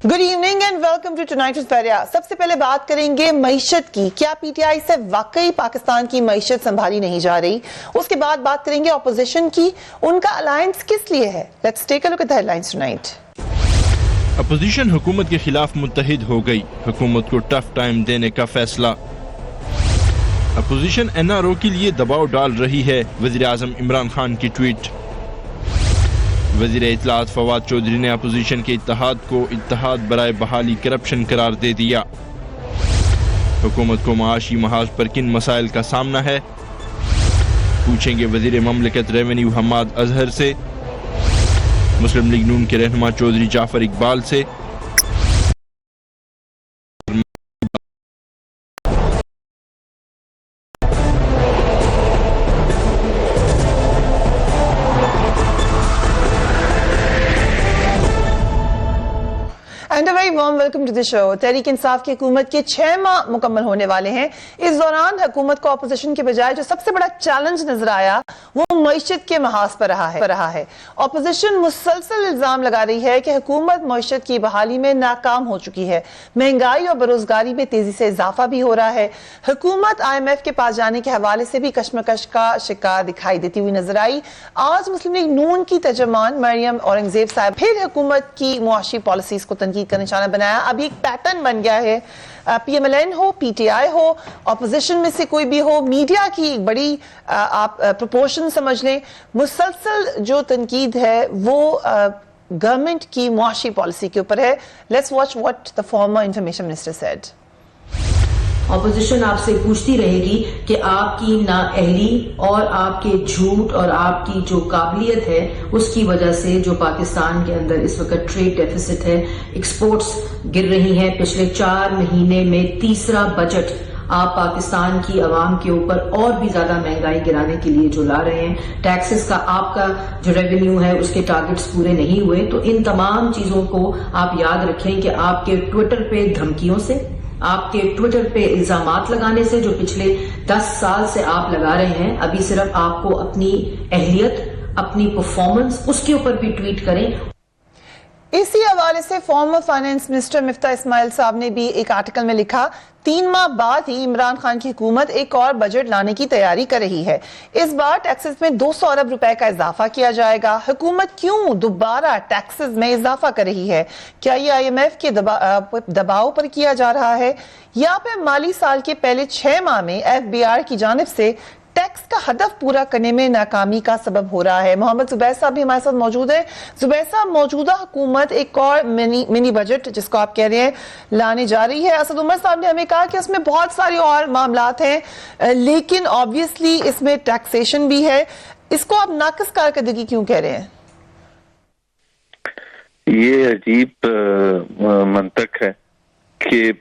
Good evening and welcome to tonight with Fareeha. सबसे पहले बात करेंगे मईशत की। क्या पीटीआई से वाकई पाकिस्तान की मईशत संभाली नहीं जा रही? उसके बाद बात करेंगे ऑपोजिशन की, उनका अलायंस किस लिए है। Let's take a look at the headlines tonight. Opposition हुकूमत के खिलाफ मुत्तहिद हो गई, हुकूमत को टफ टाइम देने का फैसला। अपोजिशन एनआरओ के लिए दबाव डाल रही है, वजीर आजम इमरान खान की ट्वीट। वजीर इत्तलात फवाद चौधरी ने अपोजिशन के इत्तेहाद को इत्तेहाद बराए बहाली करप्शन करार दे दिया। हुकूमत को माशी महाज पर किन मसाइल का सामना है, पूछेंगे वजीर ममलिकत रेवेन्यू हम्माद अजहर से। मुस्लिम लीग नून के रहनुमा चौधरी जाफर इकबाल से। And a very warm welcome to the show. Tehreek Insaf की हुकूमत के 6 माह मुकम्मल होने वाले हैं। इस दौरान हुकूमत को अपोजिशन के बजाय जो सबसे बड़ा चैलेंज नजर आया वो मईशत के महाज पर रहा है। अपोजिशन मुसलसल इल्जाम लगा रही है कि हुकूमत मईशत की बहाली में नाकाम हो चुकी है। महंगाई और बेरोजगारी में तेजी से इजाफा भी हो रहा है। हुकूमत IMF के पास जाने के हवाले से भी कशमकश का शिकार दिखाई देती हुई नजर आई। आज मुस्लिम लीग नून की तर्जुमान मरियम औरंगजेब साहब फिर हुकूमत की मुआशी पॉलिसीज को तनकीद का निशाना बनाया। अभी एक पैटर्न बन गया है, PMLN हो, PTI हो, ऑपोजिशन में से कोई भी हो, मीडिया की एक बड़ी आप प्रोपोर्शन समझ लें, मुसलसल जो तनकीद है वो गवर्नमेंट की मुआशी पॉलिसी के ऊपर है। Let's watch what the former information minister said. Opposition आपसे पूछती रहेगी कि आपकी नाअहली और आपके झूठ और आपकी जो काबिलियत है उसकी वजह से जो पाकिस्तान के अंदर इस वक्त ट्रेड डेफिसिट है, एक्सपोर्ट्स गिर रही हैं। पिछले 4 महीने में तीसरा बजट आप पाकिस्तान की आवाम के ऊपर और भी ज्यादा महंगाई गिराने के लिए जो ला रहे हैं। टैक्सेस का आपका जो रेवेन्यू है उसके टारगेट्स पूरे नहीं हुए। तो इन तमाम चीजों को आप याद रखें कि आपके ट्विटर पे धमकियों से, आपके ट्विटर पे इल्जामात लगाने से जो पिछले 10 साल से आप लगा रहे हैं, अभी सिर्फ आपको अपनी अहलियत, अपनी परफॉर्मेंस उसके ऊपर भी ट्वीट करें। इसी हवाले से former finance minister Miftah Ismail साहब ने भी एक आर्टिकल में लिखा, 3 माह बाद ही इमरान खान की हुकूमत एक और बजट लाने की तैयारी कर रही है। इस बार टैक्सेस में 200 अरब रुपए का इजाफा किया जाएगा। हुकूमत क्यों दोबारा टैक्सेस में इजाफा कर रही है? क्या ये IMF के दबाव पर किया जा रहा है या फिर माली साल के पहले 6 माह में FBR की जानिब से टैक्स का हदफ पूरा करने में नाकामी का सबब हो रहा है? मोहम्मद जुबैर साहब भी हमारे साथ मौजूद है। जुबैर साहब, मौजूदा हुकूमत एक और मिनी बजट जिसको आप कह रहे हैं लाने जा रही है। असद उमर साहब ने हमें कहा कि उसमें बहुत सारे और मामलात हैं, लेकिन ऑब्वियसली इसमें टैक्सेशन भी है। इसको आप नाकिस कारकर्दगी क्यों कह रहे हैं? ये अजीब मंतक है कि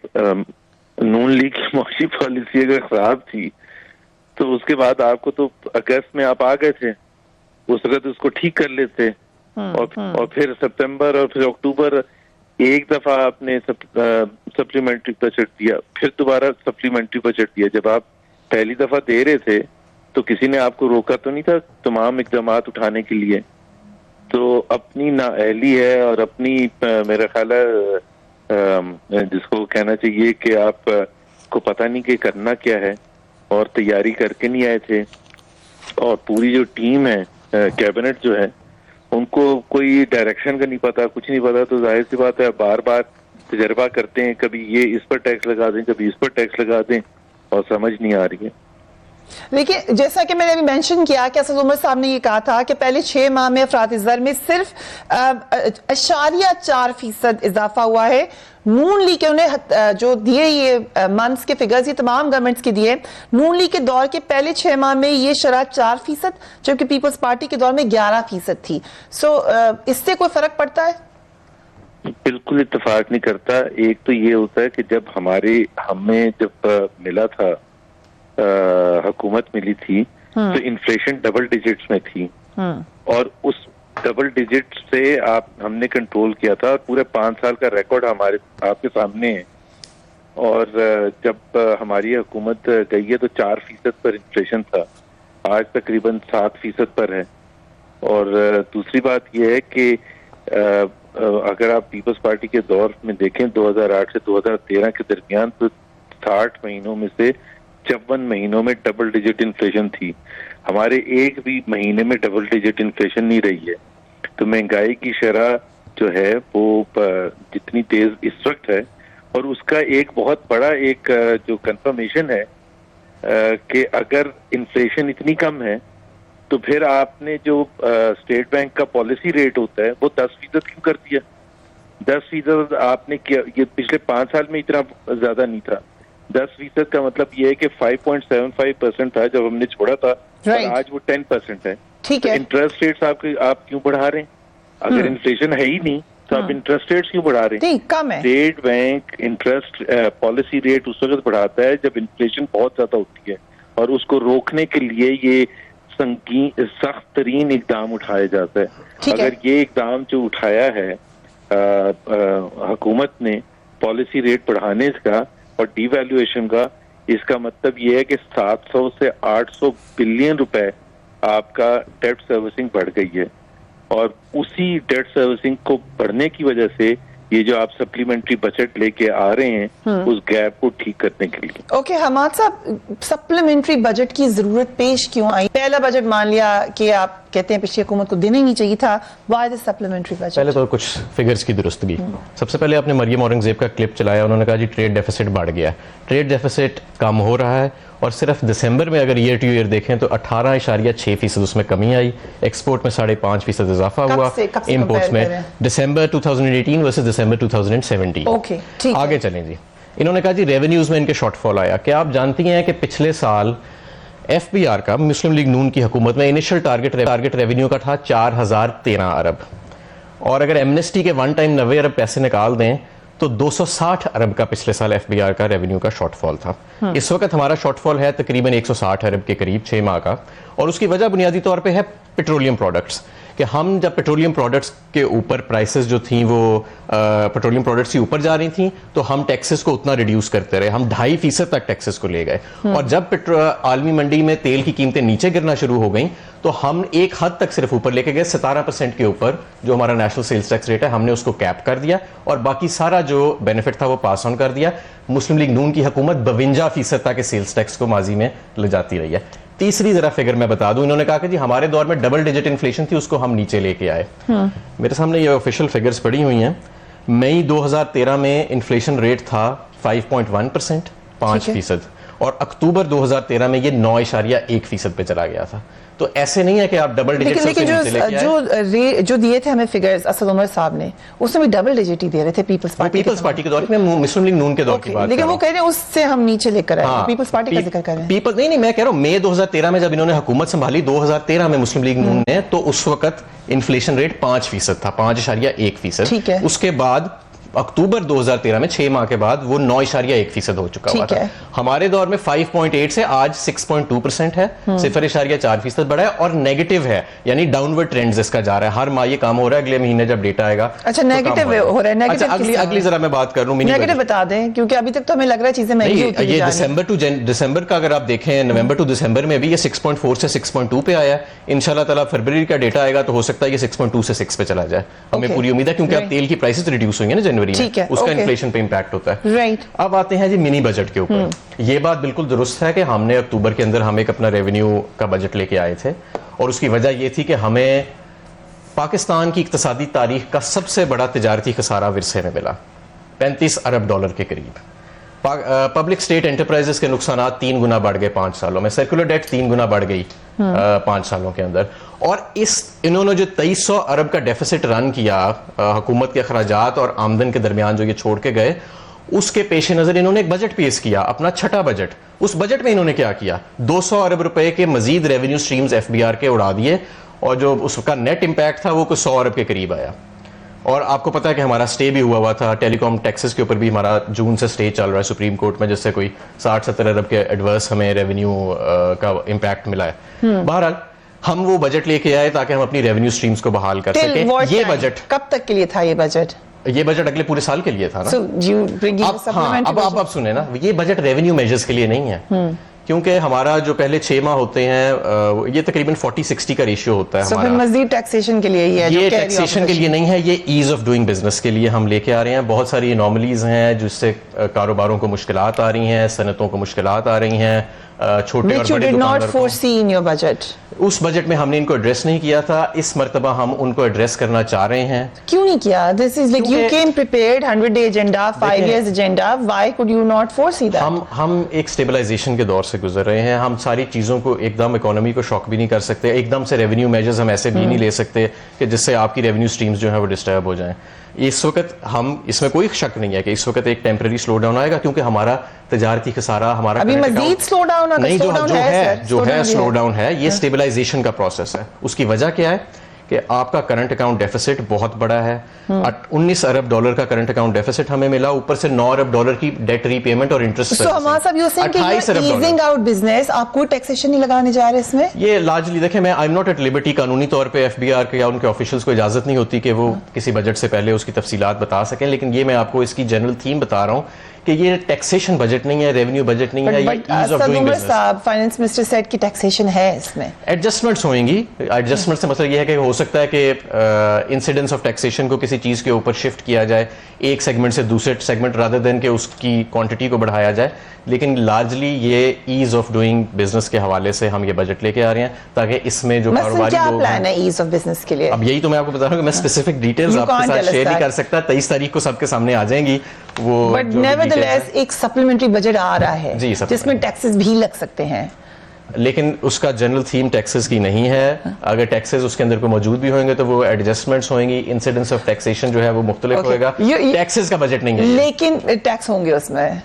नून लीग की मौशी पॉलिसी अगर खराब थी तो उसके बाद आपको तो अगस्त में आप आ गए थे, उस वक्त उसको ठीक कर लेते और फिर सितंबर और फिर अक्टूबर एक दफा आपने सप्लीमेंट्री बजट दिया, फिर दोबारा सप्लीमेंट्री बजट दिया। जब आप पहली दफा दे रहे थे तो किसी ने आपको रोका तो नहीं था तमाम इक़दामात उठाने के लिए। तो अपनी नाअहली है और अपनी मेरा ख्याल है जिसको कहना चाहिए कि आप को पता नहीं कि करना क्या है और तैयारी करके नहीं आए थे। और पूरी जो टीम है, कैबिनेट जो है, उनको कोई डायरेक्शन का नहीं पता, कुछ नहीं पता। तो जाहिर सी बात है बार बार तजर्बा करते हैं, कभी ये इस पर टैक्स लगा दें, कभी इस पर टैक्स लगा दें, और समझ नहीं आ रही है। देखिए, जैसा कि मैंने अभी मेंशन किया कि असद उमर साहब ने ये कहा था कि पहले 6 माह में अफराती ज़र में सिर्फ 0.4% इजाफा हुआ है। नून लीग के उन्हें जो दिए ये मंथ्स के फिगर्स, ये तमाम गवर्नमेंट्स के दिए, नून लीग के दौर के पहले 6 माह में ये शरह 4%, जबकि पीपल्स पार्टी के दौर में 11% थी। सो इससे कोई फर्क पड़ता है? बिल्कुल इत्तेफाक नहीं करता। एक तो ये होता है कि जब हमें जब मिला था, हुकूमत मिली थी, तो इन्फ्लेशन डबल डिजिट्स में थी और उस डबल डिजिट से हमने कंट्रोल किया था। पूरे 5 साल का रिकॉर्ड आपके सामने है। और जब हमारी हुकूमत गई है तो 4% पर इन्फ्लेशन था, आज तकरीबन 7% पर है। और दूसरी बात यह है कि अगर आप पीपल्स पार्टी के दौर में देखें 2008 से 2013 के दरमियान, तो 60 महीनों में से 54 महीनों में डबल डिजिट इन्फ्लेशन थी। हमारे एक भी महीने में डबल डिजिट इन्फ्लेशन नहीं रही है। तो महंगाई की शरह जो है वो जितनी तेज इस वक्त है, और उसका एक बहुत बड़ा एक जो कंफर्मेशन है कि अगर इन्फ्लेशन इतनी कम है तो फिर आपने जो स्टेट बैंक का पॉलिसी रेट होता है वो 10% क्यों कर दिया? 10% आपने किया, ये पिछले 5 साल में इतना ज्यादा नहीं था। 10% का मतलब ये है कि 5.75% था जब हमने छोड़ा था, और आज वो 10% है। ठीक है। इंटरेस्ट रेट्स आप क्यों बढ़ा रहे हैं? अगर इन्फ्लेशन है ही नहीं तो आप इंटरेस्ट रेट्स क्यों बढ़ा रहे हैं? नहीं, कम है। State bank interest policy rate उस वक्त बढ़ाता है जब इन्फ्लेशन बहुत ज्यादा होती है, और उसको रोकने के लिए ये सख्त तरीन इकदाम उठाया जाता है। अगर ये इकदाम जो उठाया है हुकूमत ने पॉलिसी रेट बढ़ाने का और डिवैल्यूएशन का, इसका मतलब ये है कि 700 से 800 बिलियन रुपए आपका डेट सर्विसिंग बढ़ गई है, और उसी डेट सर्विसिंग को बढ़ने की वजह से ये जो आप सप्लीमेंट्री बजट लेके आ रहे हैं उस गैप को ठीक करने के लिए। ओके हमाद साहब, सप्लीमेंट्री बजट की जरूरत पेश क्यों आई? पहला बजट मान लिया कि आप कहते हैं पिछली हुकूमत को देना ही नहीं चाहिए था, व्हाई दिस सप्लीमेंट्री बजट? पहले तो कुछ फिगर्स की दुरुस्तगी। सबसे पहले आपने मरियम औरंगजेब का क्लिप चलाया, उन्होंने कहा जी ट्रेड डेफिसिट बढ़ गया। ट्रेड डेफिसिट कम हो रहा है, और सिर्फ दिसंबर में अगर ईयर टू ईयर देखें तो 18.6% उसमें कमी आई, एक्सपोर्ट में 5.5% इजाफा हुआ, इंपोर्ट्स में दिसंबर 2018 वर्सेस दिसंबर 2017। ओके, ठीक। आगे चलें जी। इन्होंने कहा जी रेवेन्यूज में इनके शॉर्टफॉल आया। क्या आप जानती हैं कि पिछले साल FBR का, मुस्लिम लीग नून की हुकूमत में, इनिशियल टारगेट रेवेन्यू का था 4013 अरब, और अगर एमनेस्टी के वन टाइम 90 अरब पैसे निकाल दें तो 260 अरब का पिछले साल FBR का रेवेन्यू का शॉर्टफॉल था। इस वक्त हमारा शॉर्टफॉल है तकरीबन 160 अरब के करीब 6 माह का, और उसकी वजह बुनियादी तौर पे है पेट्रोलियम प्रोडक्ट्स, कि हम जब पेट्रोलियम प्रोडक्ट्स के ऊपर प्राइसेस जो थी वो पेट्रोलियम प्रोडक्ट्स की ऊपर जा रही थी, तो हम टैक्सेस को उतना रिड्यूस करते रहे, हम 2.5% तक टैक्सेस को ले गए, और जब आलमी मंडी में तेल की कीमतें नीचे गिरना शुरू हो गई तो हम एक हद तक सिर्फ ऊपर लेके गए, 17% के ऊपर जो हमारा नेशनल सेल्स टैक्स रेट है हमने उसको कैप कर दिया, और बाकी सारा जो बेनिफिट था वो पास ऑन कर दिया। मुस्लिम लीग नून की हुकूमत 52% तक के सेल्स टैक्स को माजी में ले जाती रही है। तीसरी जरा फिगर मैं बता दूं, इन्होंने कहा कि जी हमारे दौर में डबल डिजिट इन्फ्लेशन थी, उसको हम नीचे लेके आए। मेरे सामने ये ऑफिशियल फिगर्स पड़ी हुई हैं। मई 2013 में इन्फ्लेशन रेट था 5.1%, 5%, और अक्टूबर 2013 में ये 9.1% पे चला गया था। तो ऐसे नहीं है कि आप डबल डिजिट लेकिन जो दिए थे हमें फिगर्स असद उमर साहब ने, उसमें भी डबल डिजिट ही दे रहे थे पीपल्स पार्टी के दौर में, मुस्लिम लीग नून के दौर की बात, लेकिन वो कह रहे हैं उससे हम नीचे लेकर आए, पीपल्स पार्टी का जिक्र कर रहे हैं। नहीं, मैं कह रहा हूं मई 2013 में जब इन्होंने हुकूमत संभाली 2013 में मुस्लिम लीग नून ने, तो उस वक्त इन्फ्लेशन रेट 5% था, 5.1%। ठीक है। उसके बाद अक्टूबर 2013 में 6 माह के बाद वो 9.1% हो चुका हुआ था। हमारे दौर में 5.8 से आज 6.2% है, 0.4% बढ़ा है, और नेगेटिव है, यानी डाउनवर्ड ट्रेंड्स इसका जा रहा है। हर माह ये काम हो रहा है, अगले महीने जब डेटा आएगा। अच्छा, नेगेटिव हो रहा है। नेगेटिव अगली जरा मैं बात कर लूं, नेगेटिव बता दें, क्योंकि अभी तक तो हमें लग रहा है चीजें महंगी होती ये दिसंबर का अगर आप देखें, नवंबर टू दिसंबर में भी ये 6.4 से 6.2 पे आया है। इंशाल्लाह ताला फरवरी का डेटा आएगा तो हो सकता है ये 6.2 से 6 पे चला जाए, हमें पूरी उम्मीद है, क्योंकि अब तेल की प्राइसेस रिड्यूस हुई है ना जनवरी में, उसका इन्फ्लेशन पे इंपैक्ट होता है। राइट। अब आते हैं जी मिनी बजट के ऊपर। ये बात बिल्कुल दुरुस्त है कि हमने अक्टूबर के अंदर हम एक अपना रेवेन्यू का बजट लेके आए थे, और उसकी वजह ये थी कि हमें पाकिस्तान की इक्तिसादी तारीख का सबसे बड़ा तिजारती खसारा विरसे में मिला, 35 अरब डॉलर के करीब। पब्लिक स्टेट एंटरप्राइजेस के नुकसान 3 गुना बढ़ गए 5 सालों में, सर्कुलर डेट 3 गुना बढ़ गई 5 सालों के अंदर, और इन्होंने जो 2300 अरब का डेफिसिट रन किया हुकूमत के अखराजात और आमदन के दरमियान जो ये छोड़ के गए, उसके पेश नजर इन्होंने एक बजट पेश किया, अपना छठा बजट। उस बजट में इन्होंने क्या किया, 200 अरब रुपए के मजीद रेवेन्यू स्ट्रीम्स FBR के उड़ा दिए, और जो उसका नेट इंपैक्ट था वो कुछ 100 अरब के करीब आया। और आपको पता है कि हमारा स्टे भी हुआ था, टेलीकॉम टैक्सेस के ऊपर भी हमारा जून से स्टे चल रहा है सुप्रीम कोर्ट में, जिससे कोई 60-70 अरब के एडवर्स हमें रेवेन्यू का इम्पैक्ट मिला है। बहरहाल हम वो बजट लेके आए ताकि हम अपनी रेवेन्यू स्ट्रीम्स को बहाल कर सकें। ये बजट कब तक के लिए था? ये बजट अगले पूरे साल के लिए था ना। अब सुने ना, ये बजट रेवेन्यू मेजर्स के लिए नहीं है, क्योंकि हमारा जो पहले 6 माह होते हैं ये तकरीबन 40-60 का रेशियो होता है So, फिर हमारा। मजीद टैक्सेशन के लिए ही है, ये जो कह रही टैक्सेशन के लिए नहीं है, ये ईज ऑफ डूइंग बिजनेस के लिए हम लेके आ रहे हैं। बहुत सारी एनॉमलीज हैं जिससे कारोबारों को मुश्किलात आ रही हैं, सनतों को मुश्किलात आ रही हैं, छोटे और Which you बड़े did not दुकानदार को। foresee in your budget. उस बजट में हमने इनको एड्रेस नहीं किया था, इस मर्तबा हम उनको एड्रेस करना चाह रहे हैं। क्यों नहीं किया? This is like you क्योंकि- came prepared, 100-day agenda, 5 देखिए- years agenda. Why could you not foresee that? हम एक स्टेबलाइजेशन के दौर से गुजर रहे हैं। हम सारी चीज़ों को एकदम इकोनॉमी को शॉक भी नहीं कर सकते, एकदम से रेवेन्यू मेजर्स हम ऐसे भी नहीं ले सकते कि जिससे आपकी रेवेन्यू स्ट्रीम्स जो है वो डिस्टर्ब हो जाएं। इस वक्त हम इसमें कोई शक नहीं है कि इस वक्त एक टेम्पररी स्लो डाउन आएगा, क्योंकि हमारा तजारती खसारा हमारा अभी current मजीद account- slow down होगा, नहीं, slow down है, sir, जो slow है down भी स्लो है। डाउन है, ये स्टेबलाइजेशन का प्रोसेस है। उसकी वजह क्या है कि आपका करंट अकाउंट डेफिसिट बहुत बड़ा है। 19 अरब डॉलर का करंट अकाउंट डेफिसिट हमें मिला, ऊपर से 9 अरब डॉलर की डेट रीपेमेंट और इंटरेस्ट। So, हमारा साहब, you're saying कि 28 you're Arab dollar. easing out business, आप कोई टैक्सेशन नहीं लगाने जा रहे इसमें? ये लार्जली देखें, मैं I am not at liberty, कानूनी तौर पे एफबीआर के या उनके ऑफिशियल्स को इजाजत नहीं होती कि वो किसी बजट से पहले उसकी तफसीलात बता सकें, लेकिन ये मैं आपको इसकी जनरल थीम बता रहा हूँ कि ये टैक्सेशन बजट नहीं है, रेवेन्यू बजट नहीं है, ये But ease of Asad doing Umar business. साहब, फाइनेंस मिनिस्टर सेड कि टैक्सेशन है इसमें। एडजस्टमेंट्स होंगी। एडजस्टमेंट से मतलब ये है कि हो सकता है कि इंसिडेंस ऑफ टैक्सेशन को किसी चीज़ के ऊपर शिफ्ट किया जाए, एक सेगमेंट से दूसरे सेगमेंट, रादर देन कि उसकी क्वांटिटी को बढ़ाया जाए। लेकिन लार्जली ये ईज ऑफ डूइंग बिजनेस के हवाले से हम ये बजट लेके आ रहे हैं, ताकि इसमें जो मसलन कारोबारी क्या लोग प्लान है ईज ऑफ बिजनेस के लिए? अब यही तो मैं आपको बता रहा हूँ कि मैं स्पेसिफिक डिटेल्स You आपके can't साथ tell us शेयर नहीं that. कर सकता। 23 तारीख को सबके सामने आ जाएंगी वो। बट जो भी नेवरदलेस details एक सप्लीमेंट्री बजट आ रहा है जी, supplementary। जिसमें टैक्सेस भी लग सकते हैं। हैं। लेकिन उसका जनरल थीम टैक्सेस की नहीं है। अगर टैक्सेस उसके अंदर कोई मौजूद भी होंगे तो वो एडजस्टमेंट्स होंगी, इंसिडेंस ऑफ टैक्सेशन जो है वो मुख्तलिफ Okay. होएगा। You- टैक्सेस का बजट नहीं है ये। लेकिन टैक्स होंगे उसमें।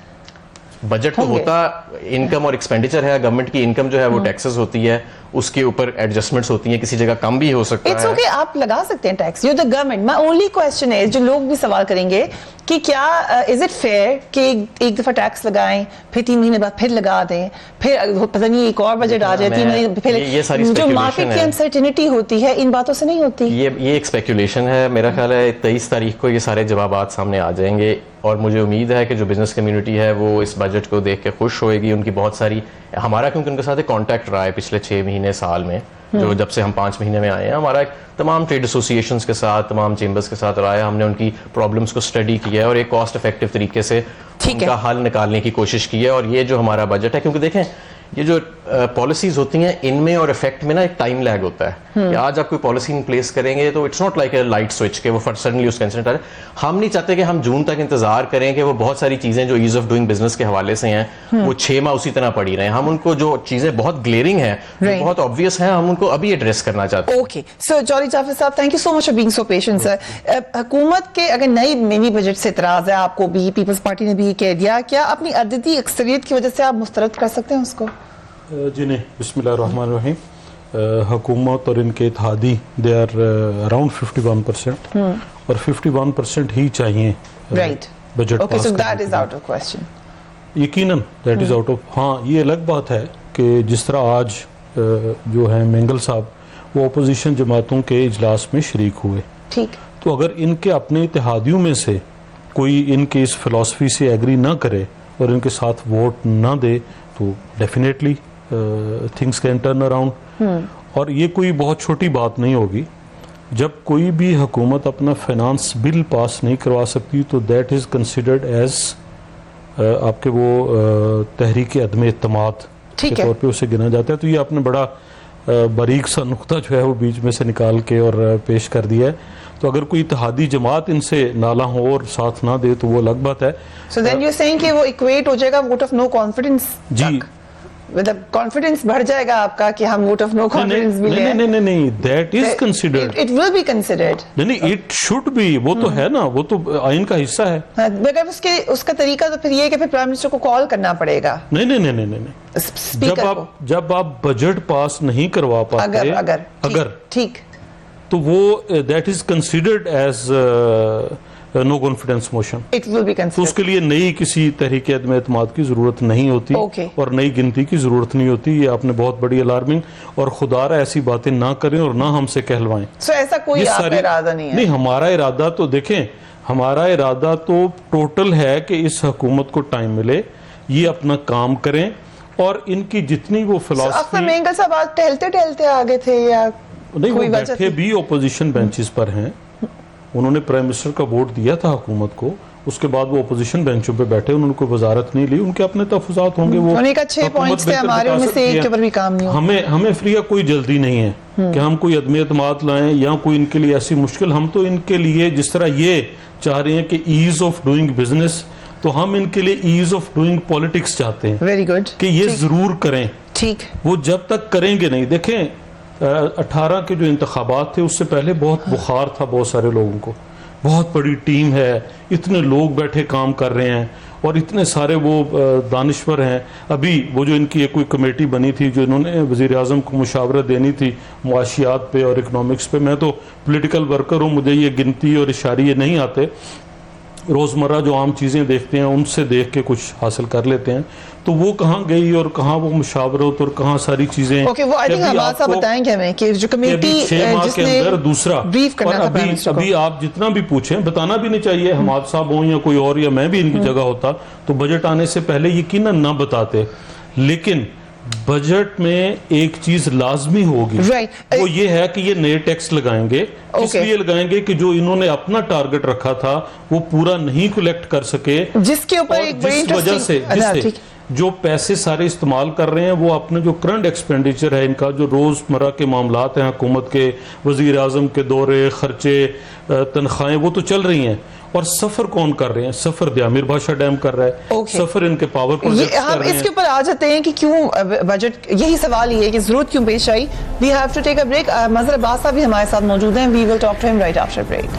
बजट तो होंगे। होता इनकम और एक्सपेंडिचर है, गवर्नमेंट की इनकम जो है वो टैक्सेस होती है, उसके ऊपर एडजस्टमेंट्स होती हैं, किसी जगह कम भी हो सकता इट्स है। ओके, आप लगा सकते हैं tax, you the government. My only question है, जो लोग भी सवाल करेंगे कि क्या इज इट फेयर कि एक दफा टैक्स लगाएं, फिर 3 महीने बाद फिर लगा दें, फिर पता नहीं एक और बजट आ जाए 3 महीने फिर। ये सारी जो speculation मार्केट की है। अनसर्टेनिटी होती है, इन बातों से नहीं होती। ये एक स्पेकुलेशन है। मेरा ख्याल है 23 तारीख को ये सारे जवाबात सामने आ जाएंगे, और मुझे उम्मीद है कि जो बिजनेस कम्युनिटी है वो इस बजट को देख के खुश होएगी। उनकी बहुत सारी, हमारा क्योंकि उनके साथ एक कॉन्टैक्ट रहा है पिछले 6 महीने साल में, जो जब से हम 5 महीने में आए हैं, हमारा एक तमाम ट्रेड एसोसिएशंस के साथ, तमाम चेंबर्स के साथ रहा है। हमने उनकी प्रॉब्लम्स को स्टडी किया है और एक कॉस्ट इफेक्टिव तरीके से उनका हल निकालने की कोशिश की है। और ये जो हमारा बजट है, क्योंकि देखें ये जो पॉलिसीज होती हैं इनमें और इफेक्ट में ना एक टाइम लैग होता है कि आज आप कोई पॉलिसी इन प्लेस करेंगे तो it's not like a light switch के वो सडनली उसका इंसिडेंट आ जाए। हम नहीं चाहते कि हम जून तक इंतजार करें कि वो बहुत सारी चीजें जो ईज ऑफ डूइंग बिजनेस के हवाले से हैं वो 6 माह उसी तरह पड़ी रहे। हम उनको जो चीजें बहुत ग्लेरिंग हैं, Right. बहुत ऑब्वियस हैं, हम उनको अभी एड्रेस करना चाहते हैं। ओके, सो जॉली जाफर साहब, thank you so much for being so patient sir. हुकूमत के अगर नई मिनी बजट से इतराज है आपको भी, पीपल्स पार्टी ने भी कह दिया, क्या अपनी अददी अक्सरियत की वजह से आप मुस्तरद कर सकते हैं उसको? जी नहीं, बिस्मिल्लाहिर्रहमानिर्रहीम। हुकूमत और इनके इत्तेहादी दे आर अराउंड 51% और 51% ही चाहिए राइट, बजट ओके, पास सो करने दैट के इज लिए। Out of question. यकीनन दैट इज आउट ऑफ। हाँ, ये अलग बात है कि जिस तरह आज जो है मेंगल साहब वो अपोजिशन जमातों के इजलास में शरीक हुए, ठीक, तो अगर इनके अपने इत्तेहादियों में से कोई इनके इस फिलॉसफी से एग्री ना करे और इनके साथ वोट ना दे तो definitely things can turn around. और ये कोई बहुत छोटी बात नहीं होगी। जब कोई भी हुकूमत अपना फाइनेंस बिल पास नहीं करवा सकती तो दैट इज़ कंसिडर्ड एज आपके वो तहरीक अदम एतमाद के ठीक है। तौर पे उसे गिना जाता है। तो ये आपने बड़ा बारीक सा नुक्ता जो है वो बीच में से निकाल के और पेश कर दिया है। तो अगर कोई इत्तेहादी जमात इनसे नाला हो और साथ ना दे तो वो अलग बात है। सो देन यू सेइंग कि वो इक्वेट हो जाएगा वोट ऑफ नो कॉन्फिडेंस? जी, मतलब कॉन्फिडेंस बढ़ जाएगा आपका कि हम वोट ऑफ नो कॉन्फिडेंस भी नहीं लें? नहीं नहीं नहीं, that is considered. It will be considered. नहीं नहीं, इट शुड बी, वो तो है ना, वो तो आइन का हिस्सा है। मगर उसका तरीका तो फिर ये है कि फिर प्राइम मिनिस्टर को कॉल करना पड़ेगा, नहीं नहीं नहीं नहीं नहीं, स्पीकर को। जब आप बजट पास नहीं करवा पाते अगर ठीक, तो वो that is considered as no confidence motion. It will be तो कंसिडर्ड। उसके लिए नई किसी तहरीक अदम एतमाद की जरूरत नहीं होती Okay. और नई गिनती की जरूरत नहीं होती। ये आपने बहुत बड़ी अलार्मिंग, और खुदारा ऐसी बातें ना करें और ना हमसे कहलवाएं। सो ऐसा कोई ये आपका सारी- इरादा नहीं है? नहीं, हमारा इरादा तो देखें, हमारा इरादा तो टोटल है कि इस हुकूमत को टाइम मिले, ये अपना काम करें और इनकी जितनी वो अख्तर फिलॉसफी, मेंगल साहब आज टहलते टहलते आ गए थे या नहीं, वो कोई वजह बैठे थी? भी ओपोजिशन बेंचेस पर हैं। उन्होंने प्राइम मिनिस्टर का वोट दिया था हुकूमत को, उसके बाद वो ओपोजिशन बेंचों पे बैठे, उन्होंने कोई वजारत नहीं ली, उनके अपने तहफुजात होंगे। वो उन्हीं का 6 हुकूमत पॉइंट्स थे बेहतर हमारे, बता उनमें से सकती एक है। के ऊपर भी काम नहीं हुआ। हमें फ्रिया कोई जल्दी नहीं है कि हम कोई अदम एतमाद लाएं या कोई इनके लिए ऐसी मुश्किल। हम तो इनके लिए जिस तरह ये चाह रहे हैं कि ईज ऑफ डूइंग बिजनेस, तो हम इनके लिए ईज ऑफ डूइंग पॉलिटिक्स चाहते हैं वेरी गुड, कि ये जरूर करें। ठीक। वो जब तक करेंगे नहीं, देखें 18 के जो इंतखाबात थे उससे पहले बहुत बुखार था बहुत सारे लोगों को, बहुत बड़ी टीम है, इतने लोग बैठे काम कर रहे हैं और इतने सारे वो दानिश्वर हैं। अभी वो जो इनकी एक कोई कमेटी बनी थी जो इन्होंने वज़ीर आज़म को मुशावरत देनी थी मुआशियात पे और इकनॉमिक्स पे, मैं तो पॉलिटिकल वर्कर हूँ, मुझे ये गिनती और इशारे नहीं आते, रोज़मर्रा जो आम चीज़ें देखते हैं उनसे देख के कुछ हासिल कर लेते हैं। तो वो कहाँ गई और कहाँ वो मुशावरत और कहाँ सारी चीज़ें। ओके, वो आई थिंक हमारा साहब बताएंगे हमें कि जो कमेटी 6 माह के अंदर दूसरा ब्रीफ करना और था प्राइम मिनिस्टर को। अभी आप जितना भी पूछें, बताना भी नहीं चाहिए, हम आप साहब हों या कोई और, या मैं भी इनकी जगह होता तो बजट आने से पहले यकीनन ना बताते। लेकिन बजट में एक चीज लाजमी होगी, Right. वो ये है कि ये नए टैक्स लगाएंगे। इसलिए लगाएंगे कि जो इन्होंने अपना टारगेट रखा था वो पूरा नहीं कलेक्ट कर सके, जिसके ऊपर एक बड़ी जिस वजह से इंटरेस्टिंग जो पैसे सारे इस्तेमाल कर रहे हैं वो अपने जो करंट एक्सपेंडिचर है इनका, जो रोज़मर्रा के मामलात हैं हुकूमत के, वज़ीर आज़म के दौरे, खर्चे, तनख्वाहें, वो तो चल रही हैं। और सफर कौन कर रहे हैं? सफर दियामिर भाषा डैम कर रहा है, सफर इनके पावर प्रोजेक्ट्स कर हम रहे हैं। इसके ऊपर आ जाते हैं कि क्यों बजट, यही सवाल ये है कि जरूरत क्यों पेश आई। We have to take a break. Mazhar Abbas साहब भी हमारे साथ मौजूद हैं। We will talk to him right after break.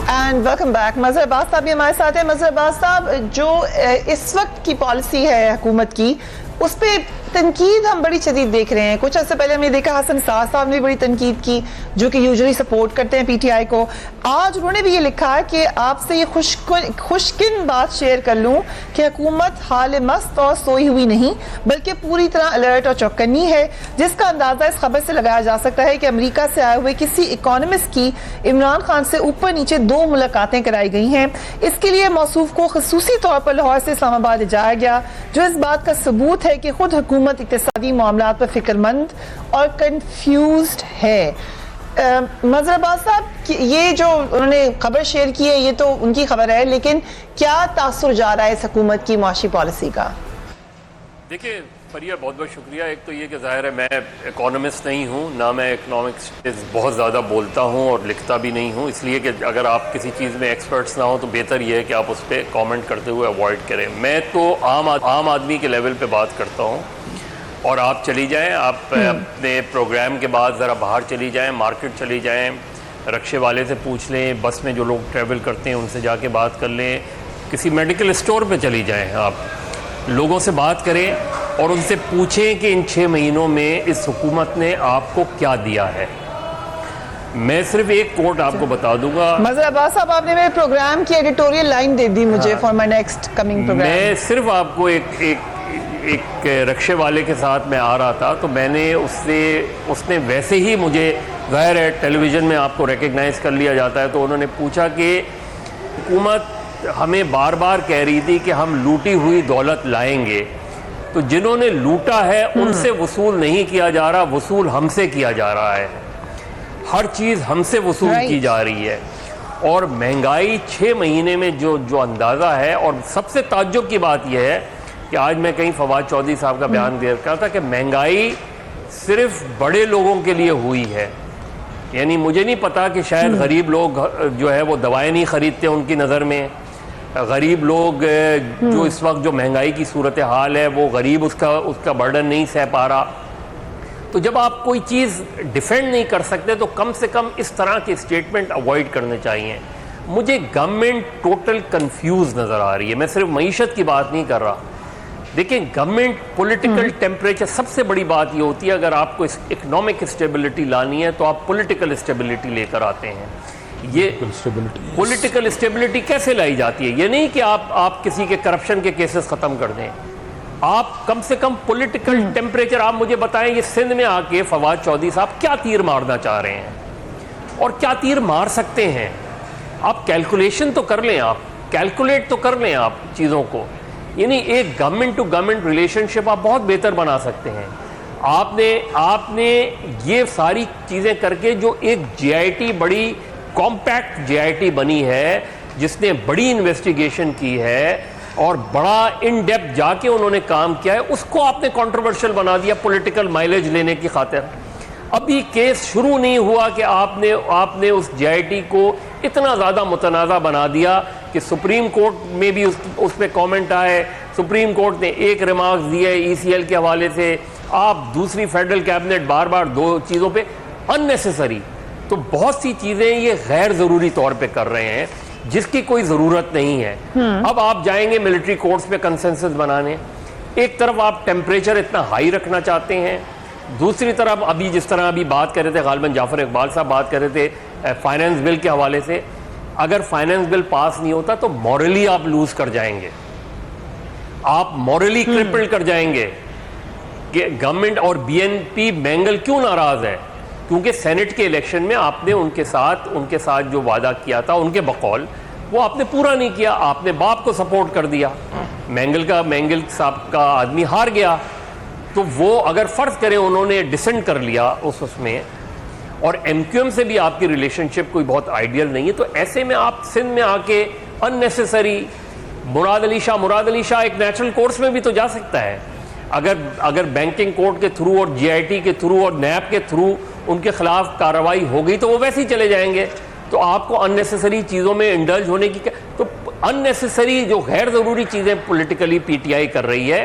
And welcome back. Mazhar Abbas साहब भी हमारे साथ हैं। मजहर अब्बास साहब, जो इस वक्त की पॉलिसी है हुकूमत की, उस पर तनकीद हम बड़ी शदीद देख रहे हैं। कुछ अर्से पहले हमने देखा हसन सार साहब ने बड़ी तनकीद की, जो कि यूजुअली सपोर्ट करते हैं पीटीआई को। आज उन्होंने भी ये लिखा है कि आपसे ये खुशकिन बात शेयर कर लूं कि हुकूमत हाल मस्त और सोई हुई नहीं बल्कि पूरी तरह अलर्ट और चौकन्नी है, जिसका अंदाजा इस खबर से लगाया जा सकता है कि अमेरिका से आए हुए किसी इकोनॉमिस्ट की इमरान खान से ऊपर नीचे 2 मुलाकातें कराई गई हैं। इसके लिए मौसूफ को खसूसी तौर पर लाहौर से इस्लामाबाद ले जाया गया, जो इस बात का सबूत है कि खुद हुकूमत इक़्तिसादी मामलात पर फिक्रमंद और कंफ्यूज्ड है। मजहर अब्बास साहब, ये जो उन्होंने खबर शेयर की है ये तो उनकी खबर है, लेकिन क्या तासुर जा रहा है इस हुकूमत की माशी पॉलिसी का? देखिए फरिया, बहुत बहुत शुक्रिया। एक तो ये कि ज़ाहिर है मैं इकोनॉमिस्ट नहीं हूँ, ना मैं इकोनॉमिक्स बहुत ज़्यादा बोलता हूँ और लिखता भी नहीं हूँ, इसलिए कि अगर आप किसी चीज़ में एक्सपर्ट्स ना हो तो बेहतर ये है कि आप उस पर कॉमेंट करते हुए अवॉइड करें। मैं तो आम आदमी के लेवल पे बात करता हूँ। और आप चली जाएं, आप अपने प्रोग्राम के बाद ज़रा बाहर चली जाएं, मार्केट चली जाएं, रक्शे वाले से पूछ लें, बस में जो लोग ट्रैवल करते हैं उनसे जाके बात कर लें, किसी मेडिकल स्टोर पे चली जाएं, आप लोगों से बात करें और उनसे पूछें कि इन 6 महीनों में इस हुकूमत ने आपको क्या दिया है। मैं सिर्फ एक कोट आपको बता दूंगा। मजहर अब्बास साहब, आपने मेरे प्रोग्राम की एडिटोरियल लाइन दे दी मुझे for my next coming program. मैं सिर्फ आपको एक रक्शे वाले के साथ मैं आ रहा था तो मैंने उसने वैसे ही, मुझे ज़ाहिर है टेलीविज़न में आपको रिकग्नाइज़ कर लिया जाता है, तो उन्होंने पूछा कि हुकूमत हमें बार बार कह रही थी कि हम लूटी हुई दौलत लाएंगे, तो जिन्होंने लूटा है उनसे वसूल नहीं किया जा रहा, वसूल हमसे किया जा रहा है। हर चीज़ हमसे वसूल की जा रही है। और महंगाई 6 महीने में जो अंदाज़ा है, और सबसे ताज्जुब की बात यह है कि आज मैं कहीं फवाद चौधरी साहब का बयान दे रहा था कि महंगाई सिर्फ बड़े लोगों के लिए हुई है। यानी मुझे नहीं पता कि शायद गरीब लोग जो है वो दवाएं नहीं खरीदते उनकी नज़र में, गरीब लोग जो इस वक्त जो महंगाई की सूरत हाल है वो गरीब उसका बर्डन नहीं सह पा रहा। तो जब आप कोई चीज़ डिफेंड नहीं कर सकते तो कम से कम इस तरह के स्टेटमेंट अवॉइड करने चाहिए। मुझे गवर्नमेंट टोटल कंफ्यूज नज़र आ रही है। मैं सिर्फ मईशत की बात नहीं कर रहा। देखिए, गवर्नमेंट पॉलिटिकल टेम्परेचर, सबसे बड़ी बात ये होती है अगर आपको इकोनॉमिक स्टेबिलिटी लानी है तो आप पॉलिटिकल स्टेबिलिटी लेकर आते हैं। ये पॉलिटिकल स्टेबिलिटी कैसे लाई जाती है? ये नहीं कि आप किसी के करप्शन के केसेस ख़त्म कर दें, आप कम से कम पॉलिटिकल टेम्परेचर आप मुझे बताएं, ये सिंध में आके फवाद चौधरी साहब क्या तीर मारना चाह रहे हैं और क्या तीर मार सकते हैं? आप कैलकुलेशन तो कर लें, आप कैलकुलेट तो कर लें आप चीज़ों को, यानी एक गवर्नमेंट टू गवर्नमेंट रिलेशनशिप आप बहुत बेहतर बना सकते हैं। आपने ये सारी चीज़ें करके जो एक जीआईटी, बड़ी कॉम्पैक्ट जीआईटी बनी है, जिसने बड़ी इन्वेस्टिगेशन की है और बड़ा इन डेप्थ जाके उन्होंने काम किया है, उसको आपने कंट्रोवर्शियल बना दिया पॉलिटिकल माइलेज लेने की खातिर। अभी केस शुरू नहीं हुआ कि आपने उस जीआईटी को इतना ज़्यादा मुतनाज़ा बना दिया कि सुप्रीम कोर्ट में भी उस पर कॉमेंट आए, सुप्रीम कोर्ट ने एक रिमार्क्स दिए ईसीएल के हवाले से, आप दूसरी फेडरल कैबिनेट बार बार दो चीज़ों पे अननेसेसरी। तो बहुत सी चीज़ें ये गैर ज़रूरी तौर पे कर रहे हैं जिसकी कोई ज़रूरत नहीं है। अब आप जाएंगे मिलिट्री कोर्ट्स पे कंसेंसस बनाने, एक तरफ आप टेम्परेचर इतना हाई रखना चाहते हैं, दूसरी तरफ अभी जिस तरह अभी बात कर रहे थे गालिबन जाफर इकबाल साहब बात कर रहे थे फाइनेंस बिल के हवाले से, अगर फाइनेंस बिल पास नहीं होता तो मॉरली आप लूज कर जाएंगे, आप मॉरली क्रिपल्ड कर जाएंगे। कि गवर्नमेंट और बीएनपी बेंगल क्यों नाराज है? क्योंकि सेनेट के इलेक्शन में आपने उनके साथ जो वादा किया था उनके बकौल, वो आपने पूरा नहीं किया, आपने बाप को सपोर्ट कर दिया, मेंगल साहब का आदमी हार गया। तो वो अगर फर्ज करें उन्होंने डिसेंट कर लिया उसमें, और एमक्यूएम से भी आपकी रिलेशनशिप कोई बहुत आइडियल नहीं है, तो ऐसे में आप सिंध में आके अननेसेसरी मुराद अली शाह एक नेचुरल कोर्स में भी तो जा सकता है। अगर बैंकिंग कोर्ट के थ्रू और जीआईटी के थ्रू और नैब के थ्रू उनके खिलाफ कार्रवाई हो गई तो वो वैसे ही चले जाएंगे। तो आपको अननेसेसरी चीज़ों में इंडल्ज होने की तो अननेसेसरी जो गैर ज़रूरी चीज़ें पॉलिटिकली पीटीआई कर रही है,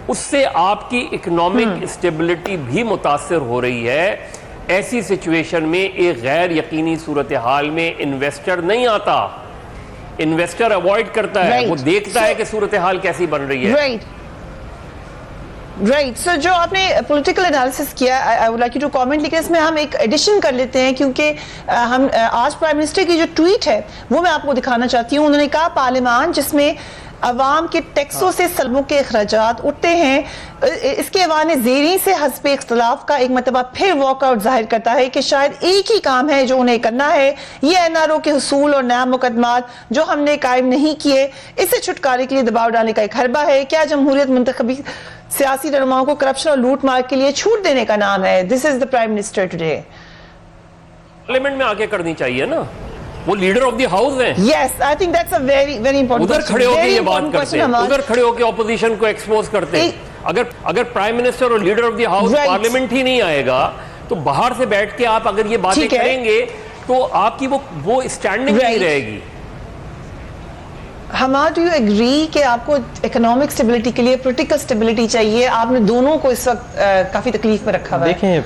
उससे आपकी इकोनॉमिक स्टेबिलिटी भी मुतासर हो रही है। ऐसी सिचुएशन में एक गैर यकीनी सूरत हाल में इन्वेस्टर नहीं आता, इन्वेस्टर अवॉइड करता है, वो देखता है कि सूरत हाल कैसी बन रही है। राइट सो जो आपने पॉलिटिकल एनालिसिस किया, I would like you to comment, लेकिन इसमें हम एक एडिशन कर लेते हैं क्योंकि हम आज प्राइम मिनिस्टर की जो ट्वीट है वो मैं आपको दिखाना चाहती हूँ। उन्होंने कहा पार्लियामान जिसमें अवाम के टैक्सों से सलबों के अखराजात उठते हैं, इसके अवाने ज़ेरी से हस्ब इख्तलाफ का एक मतबा फिर वॉकआउट जाहिर करता है कि शायद एक ही काम है जो उन्हें करना है, ये एनआरओ के हुसूल और नया मुकदमात जो हमने कायम नहीं किए, इससे छुटकारे के लिए दबाव डालने का एक हरबा है। क्या जमहूरियत मुंतखबी सियासी रहनुमाओं को करप्शन और लूट मार के लिए छूट देने का नाम है? This is the prime minister today. Parliament में आके करनी चाहिए ना, वो लीडर ऑफ द हाउस हैं। Yes, I think that's a very very important. उधर खड़े होकर ये बात करते हैं, उधर खड़े होकर ऑपोजिशन को एक्सपोज करते हैं। अगर प्राइम मिनिस्टर और leader of the house parliament ही नहीं आएगा तो बाहर से बैठ के आप अगर ये बातें करेंगे तो आपकी वो स्टैंडिंग नहीं रहेगी। हमारा डू यू एग्री कि आपको इकोनॉमिक स्टेबिलिटी के लिए पॉलिटिकल स्टेबिलिटी चाहिए? आपने दोनों को इस वक्त काफी तकलीफ में रखा हुआ है। देखें,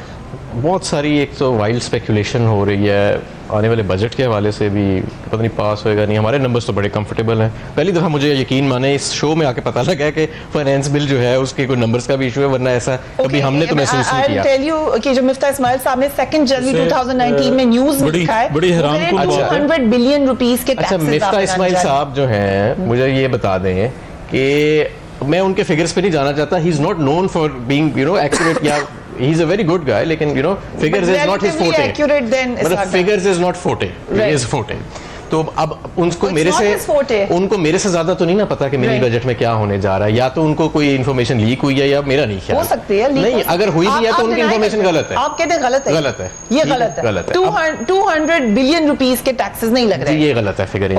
बहुत सारी एक तो वाइल्ड स्पेकुलेशन हो रही है आने वाले बजट के हवाले से भी, पता नहीं पास होएगा नहीं। हमारे नंबर्स तो बड़े कंफर्टेबल हैं। पहली दफ़ा मुझे यकीन माने इस शो में आके पता लगा है कि फाइनेंस बिल जो है उसके कोई नंबर्स का भी इशू है, वरना ऐसा कभी हमने तो महसूस नहीं किया। आई टेल यू कि जो मिफ्ता इस्माइल साहब ने 2 जनवरी 2019 में न्यूज़ में लिखा है, बड़ी हैरान कुन बात है। 100 बिलियन रुपीस के टैक्सेस। अच्छा, मिफ्ता इस्माइल साहब जो हैं, मुझे ये बता दें कि मैं उनके फिगर्स पे नहीं जाना चाहता। He is not known for being accurate, या he is a very good guy, लेकिन figures is not his forte. मतलब figures is not forte, it is forte. तो अब उनको मेरे से ज्यादा तो नहीं ना पता कि मिनी बजट में क्या होने जा रहा है, या तो उनको कोई इन्फॉर्मेशन लीक हुई है या मेरा नहीं ख्याल हो सकती है। नहीं, अगर हुई भी है तो उनकी इन्फॉर्मेशन गलत है। आप कहते हैं गलत है, गलत है, ये गलत है। 200 बिलियन रुपीस के टैक्सेस नहीं लग रहे हैं, ये गलत है फिगर।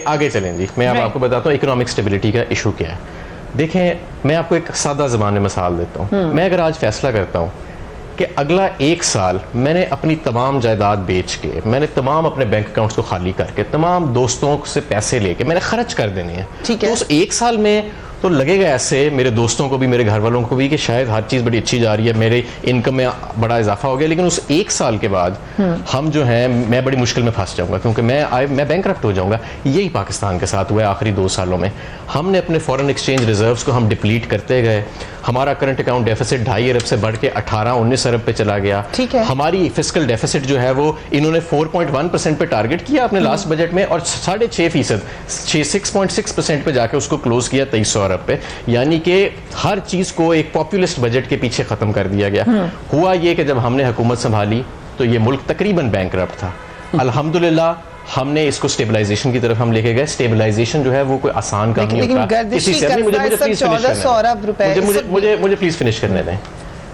आगे चलें जी, मैं अब आपको बताता हूँ इकोनॉमिक स्टेबिलिटी का इशू क्या है। देखें, मैं आपको एक सादा ज़बान में मिसाल देता हूँ। मैं अगर आज फैसला करता हूँ कि अगला 1 साल मैंने अपनी तमाम जायदाद बेच के, मैंने तमाम अपने बैंक अकाउंट्स को खाली करके, तमाम दोस्तों से पैसे लेके मैंने खर्च कर देने हैं, तो उस 1 साल में तो लगेगा ऐसे मेरे दोस्तों को भी, मेरे घर वालों को भी, कि शायद हर चीज़ बड़ी अच्छी जा रही है, मेरे इनकम में बड़ा इजाफा हो गया। लेकिन उस 1 साल के बाद हम जो हैं, मैं बड़ी मुश्किल में फंस जाऊंगा, क्योंकि मैं बैंकरप्ट हो जाऊंगा। यही पाकिस्तान के साथ हुआ है आखिरी 2 सालों में। हमने अपने फॉरेन एक्सचेंज रिजर्व्स को हम डिप्लीट करते गए, हमारा करंट अकाउंट डेफिसिट 2.5 अरब से बढ़ के 18-19 अरब पे चला गया। ठीक है। हमारी फिस्कल डेफिसिट जो है वो इन्होंने 4.1% पे टारगेट किया अपने लास्ट बजट में, और 6.5% 6.6% पे जाके उसको क्लोज किया 2300 अरब पे। यानी कि हर चीज को एक पॉपुलिस्ट बजट के पीछे खत्म कर दिया गया। हुआ ये कि जब हमने हुकूमत संभाली तो ये मुल्क तकरीबन बैंकरप्ट था। अल्हम्दुलिल्लाह हमने इसको स्टेबलाइजेशन की तरफ हम लेके गए। स्टेबलाइजेशन जो है वो कोई आसान काम नहीं लेकिन होता। गर्दिशी किसी से नहीं, कर्जा मुझे सब प्लीज फिनिश 1400 अरब रुपए मुझे प्लीज फिनिश करने दें।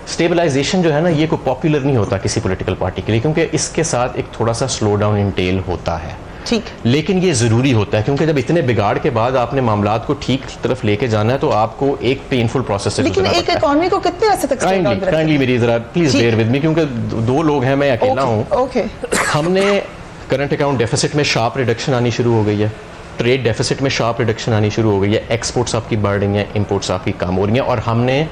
स्टेबलाइजेशन जो है ना ये कोई पॉपुलर नहीं होता किसी पॉलिटिकल पार्टी के लिए, क्योंकि इसके साथ एक थोड़ा सा स्लो डाउन इंटेल होता है। ठीक, लेकिन ये जरूरी होता है, क्योंकि जब इतने बिगाड़ के बाद आपने मामलात को ठीक तरफ लेके जाना है तो आपको एक पेनफुल प्रोसेस से लेकिन एक इकोनॉमी को कितने अर्से तक slow down पे रखना है? काइंडली मेरी जरा प्लीज बेयर विद मी, क्योंकि दो लोग हैं, मैं अकेला हूँ। ओके, हमने करंट अकाउंट डेफिसिट में शार्प रिडक्शन आनी शुरू हो गई है, ट्रेड डेफिसिट में शार्प रिडक्शन आनी शुरू हो गई है, एक्सपोर्ट्स आपकी बढ़ रही हैं, इंपोर्ट्स आपकी कम हो रही हैं, और हमने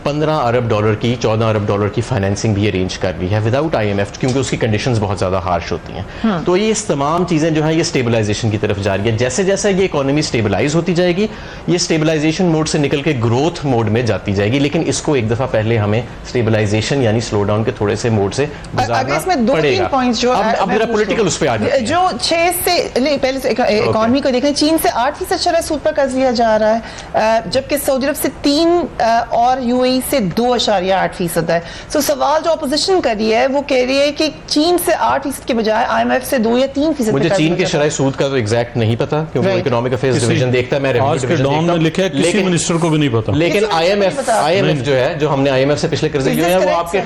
15 अरब डॉलर की 14 अरब डॉलर की फाइनेंसिंग भी अरेंज कर ली है विदाउट IMF, क्योंकि उसकी कंडीशंस बहुत ज़्यादा हार्श होती हैं। तो ये तमाम चीज़ें जो हैं ये स्टेबलाइजेशन की तरफ जा रही है। जैसे जैसे ये इकोनॉमी स्टेबलाइज होती जाएगी ये स्टेबलाइजेशन मोड से निकल के ग्रोथ मोड में जाती जाएगी, लेकिन इसको एक दफ़ा पहले हमें स्टेबलाइजेशन यानी स्लो डाउन के थोड़े से मोड से अगर इसमें दो तीन पड़ेगा। पॉइंट्स जो अब मेरा पॉलिटिकल उस पर आ जाते हैं। जो 6 से नहीं, पहले इकोनॉमी को देखें, चीन से 8% शरह सूद पर कर्ज लिया जा रहा है, जबकि सऊदी अरब से 3 और UAE से 2.8% है। सो सवाल जो अपोजिशन कर रही है वो कह रही है कि चीन से 8% के बजाय IMF से 2 या 3%। मुझे चीन के शरह सूद का तो एग्जैक्ट नहीं पता, क्योंकि इकोनॉमिक अफेयर्स डिवीजन देखता है, मैं रेवेन्यू आज के डिवीजन डॉन देखता में हूं। लिखा है किसी मिनिस्टर को भी नहीं पता। लेकिन किसी को नहीं पता। IMF जो है, जो हमने IMF से पिछले कर्जे लिए हैं, वो आपके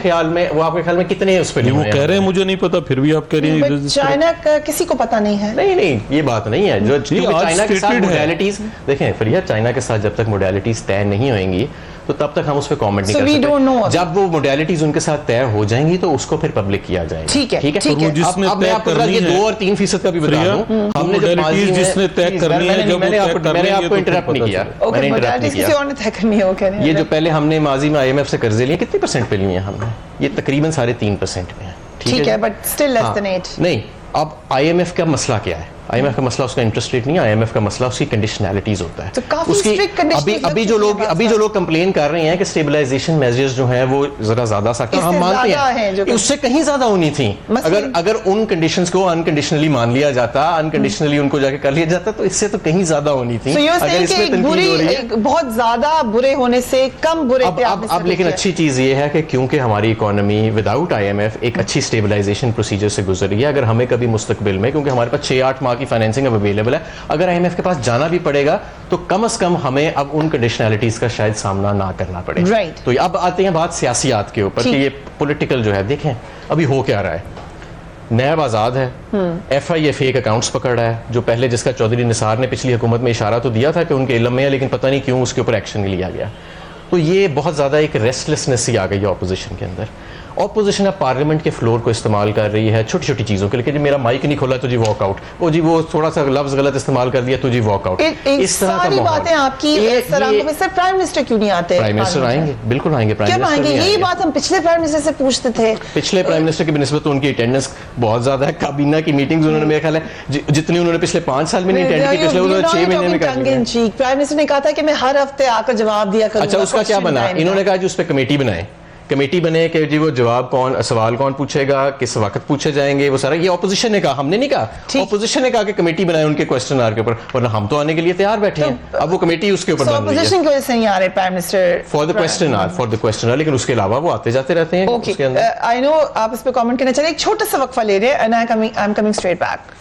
ख्याल में कितने उस पर वो कह रहे हैं मुझे नहीं पता, फिर भी आप कह रही हैं चाइना का किसी को पता नहीं है। नहीं ये बात नहीं है। जो क्योंकि आज चाइना के साथ stated है। मोडालिटीज देखें फरिया, चाइना के साथ जब तक मोडालिटीज तय नहीं होंगी तो तब तक हम उस पर कमेंट नहीं So कर we don't know सकते। अभी। जब वो मोडालिटीज उनके साथ तय हो जाएंगी तो उसको फिर पब्लिक किया जाएगा। ठीक है, ठीक है। ठीक है। वो जिसने अब मैं तय आपको करनी ये है 2 और 3% का भी बता प्रिया, दूं। हमने वो जब माजी modalities में जिसने तय करनी है, जब वो मैंने तय आपको कर लेंगे आपको तो इंटरप्ट नहीं पता किया, चलेगा। ओके, मैंने इंटरप्ट नहीं मोडालिटीज किया। किसी और ने तय करनी है, वो कह रहे हैं। ये जो पहले हमने माजी में IMF से कर्जे लिए कितने % पे लिए हैं हमने? ये तकरीबन 3.5% पे है। ठीक है, बट स्टिल लेस देन 8। नहीं, अब IMF का मसला क्या है? IMF का मसला उसका इंटरेस्ट रेट नहीं है, IMF का मसला उसकी कंडीशनैलिटीज होता है। तो काफी उसकी strict conditionalities अभी जो लोग कंप्लेन कर रहे हैं कि स्टेबलाइजेशन मेजर्स जो हैं वो जरा ज्यादा सख्त हैं, हम इससे मानते ज्यादा हैं हैं जो कि उससे कहीं ज्यादा होनी थी। अगर उन कंडीशंस को अनकंडीशनली मान लिया जाता, अनकंडीशनली उनको जाके कर लिया जाता, तो इससे तो कहीं ज्यादा होनी थी। So you're अगर saying इसमें कि तनकीद बुरी हो रही है। एक बहुत ज्यादा बुरे होने से कम बुरे पे आपने अब लेकिन अच्छी चीज ये है कि क्योंकि हमारी इकोनॉमी विदाउट IMF एक अच्छी स्टेबलाइजेशन प्रोसीजर से गुजर रही है, अगर हमें कभी मुस्तकबिल में, क्योंकि हमारे पास 6-8 माह की फाइनेंसिंग अब अवेलेबल है, अगर IMF के पास जाना भी पड़ेगा तो कम से कम हमें अब उन कंडीशनैलिटीज का शायद सामना ना करना पड़े। Right. तो अब आते हैं बात सियासियात के ऊपर कि ये पॉलिटिकल जो है, देखें अभी हो क्या रहा है। नैब आज़ाद है, FIA फेक अकाउंट्स पकड़ रहा है, जो पहले जिसका चौधरी निसार ने पिछली हुकूमत में इशारा तो दिया था कि उनके इल्म में है, लेकिन पता नहीं क्यों उसके ऊपर एक्शन नहीं लिया गया। तो ये बहुत ज़्यादा एक रेस्टलेसनेस सी आ गई है ऑपोजिशन के अंदर। ऑपोजिशन अब पार्लियामेंट के फ्लोर को इस्तेमाल कर रही है छोटी छोटी चीज़ों के लिए, कि मेरा माइक नहीं खोला तो जी वॉकआउट, ओ जी वो थोड़ा सा लफ्ज़ गलत इस्तेमाल कर दिया तो जी वॉकआउट। इस तरह सारी बातें आपकी में सिर्फ प्राइम मिनिस्टर क्यों नहीं आते? प्राइम मिनिस्टर आएंगे, बिल्कुल आएंगे। क्यों आएंगे? यही बात हम पिछले प्राइम मिनिस्टर से पूछते थे। पिछले प्राइम मिनिस्टर की बनिस्बत उनकी अटेंडेंस बहुत ज्यादा है। काबीना की मीटिंग्स उन्होंने मेरे ख्याल है जितनी उन्होंने पिछले 5 साल में नहीं अटेंड की, पिछले 6 महीने में कर ली है। प्राइम मिनिस्टर ने कहा था कि मैं हर हफ्ते आकर जवाब दिया करूंगा। अच्छा, उसका क्या बना? इन्होंने कहा जी उस पर कमेटी बनाए, कमेटी बने कि जी वो जवाब कौन, सवाल कौन पूछेगा, किस वक्त पूछे जाएंगे, वो सारा ये ऑपोजिशन ने कहा, हमने नहीं कहा। ऑपोजिशन ने कहा कि कमेटी बनाए उनके क्वेश्चन आर के ऊपर, वरना हम तो आने के लिए तैयार बैठे हैं। अब वो कमेटी उसके ऊपर बन रही है। ऑपोजिशन की वजह से नहीं आ रहे prime minister for the question hour, लेकिन उसके अलावा वो आते जाते रहते हैं। ओके, आई नो आप इस पे कमेंट करना चाहिए। एक छोटा सा वक्फा ले रहे हैं and I am coming straight back.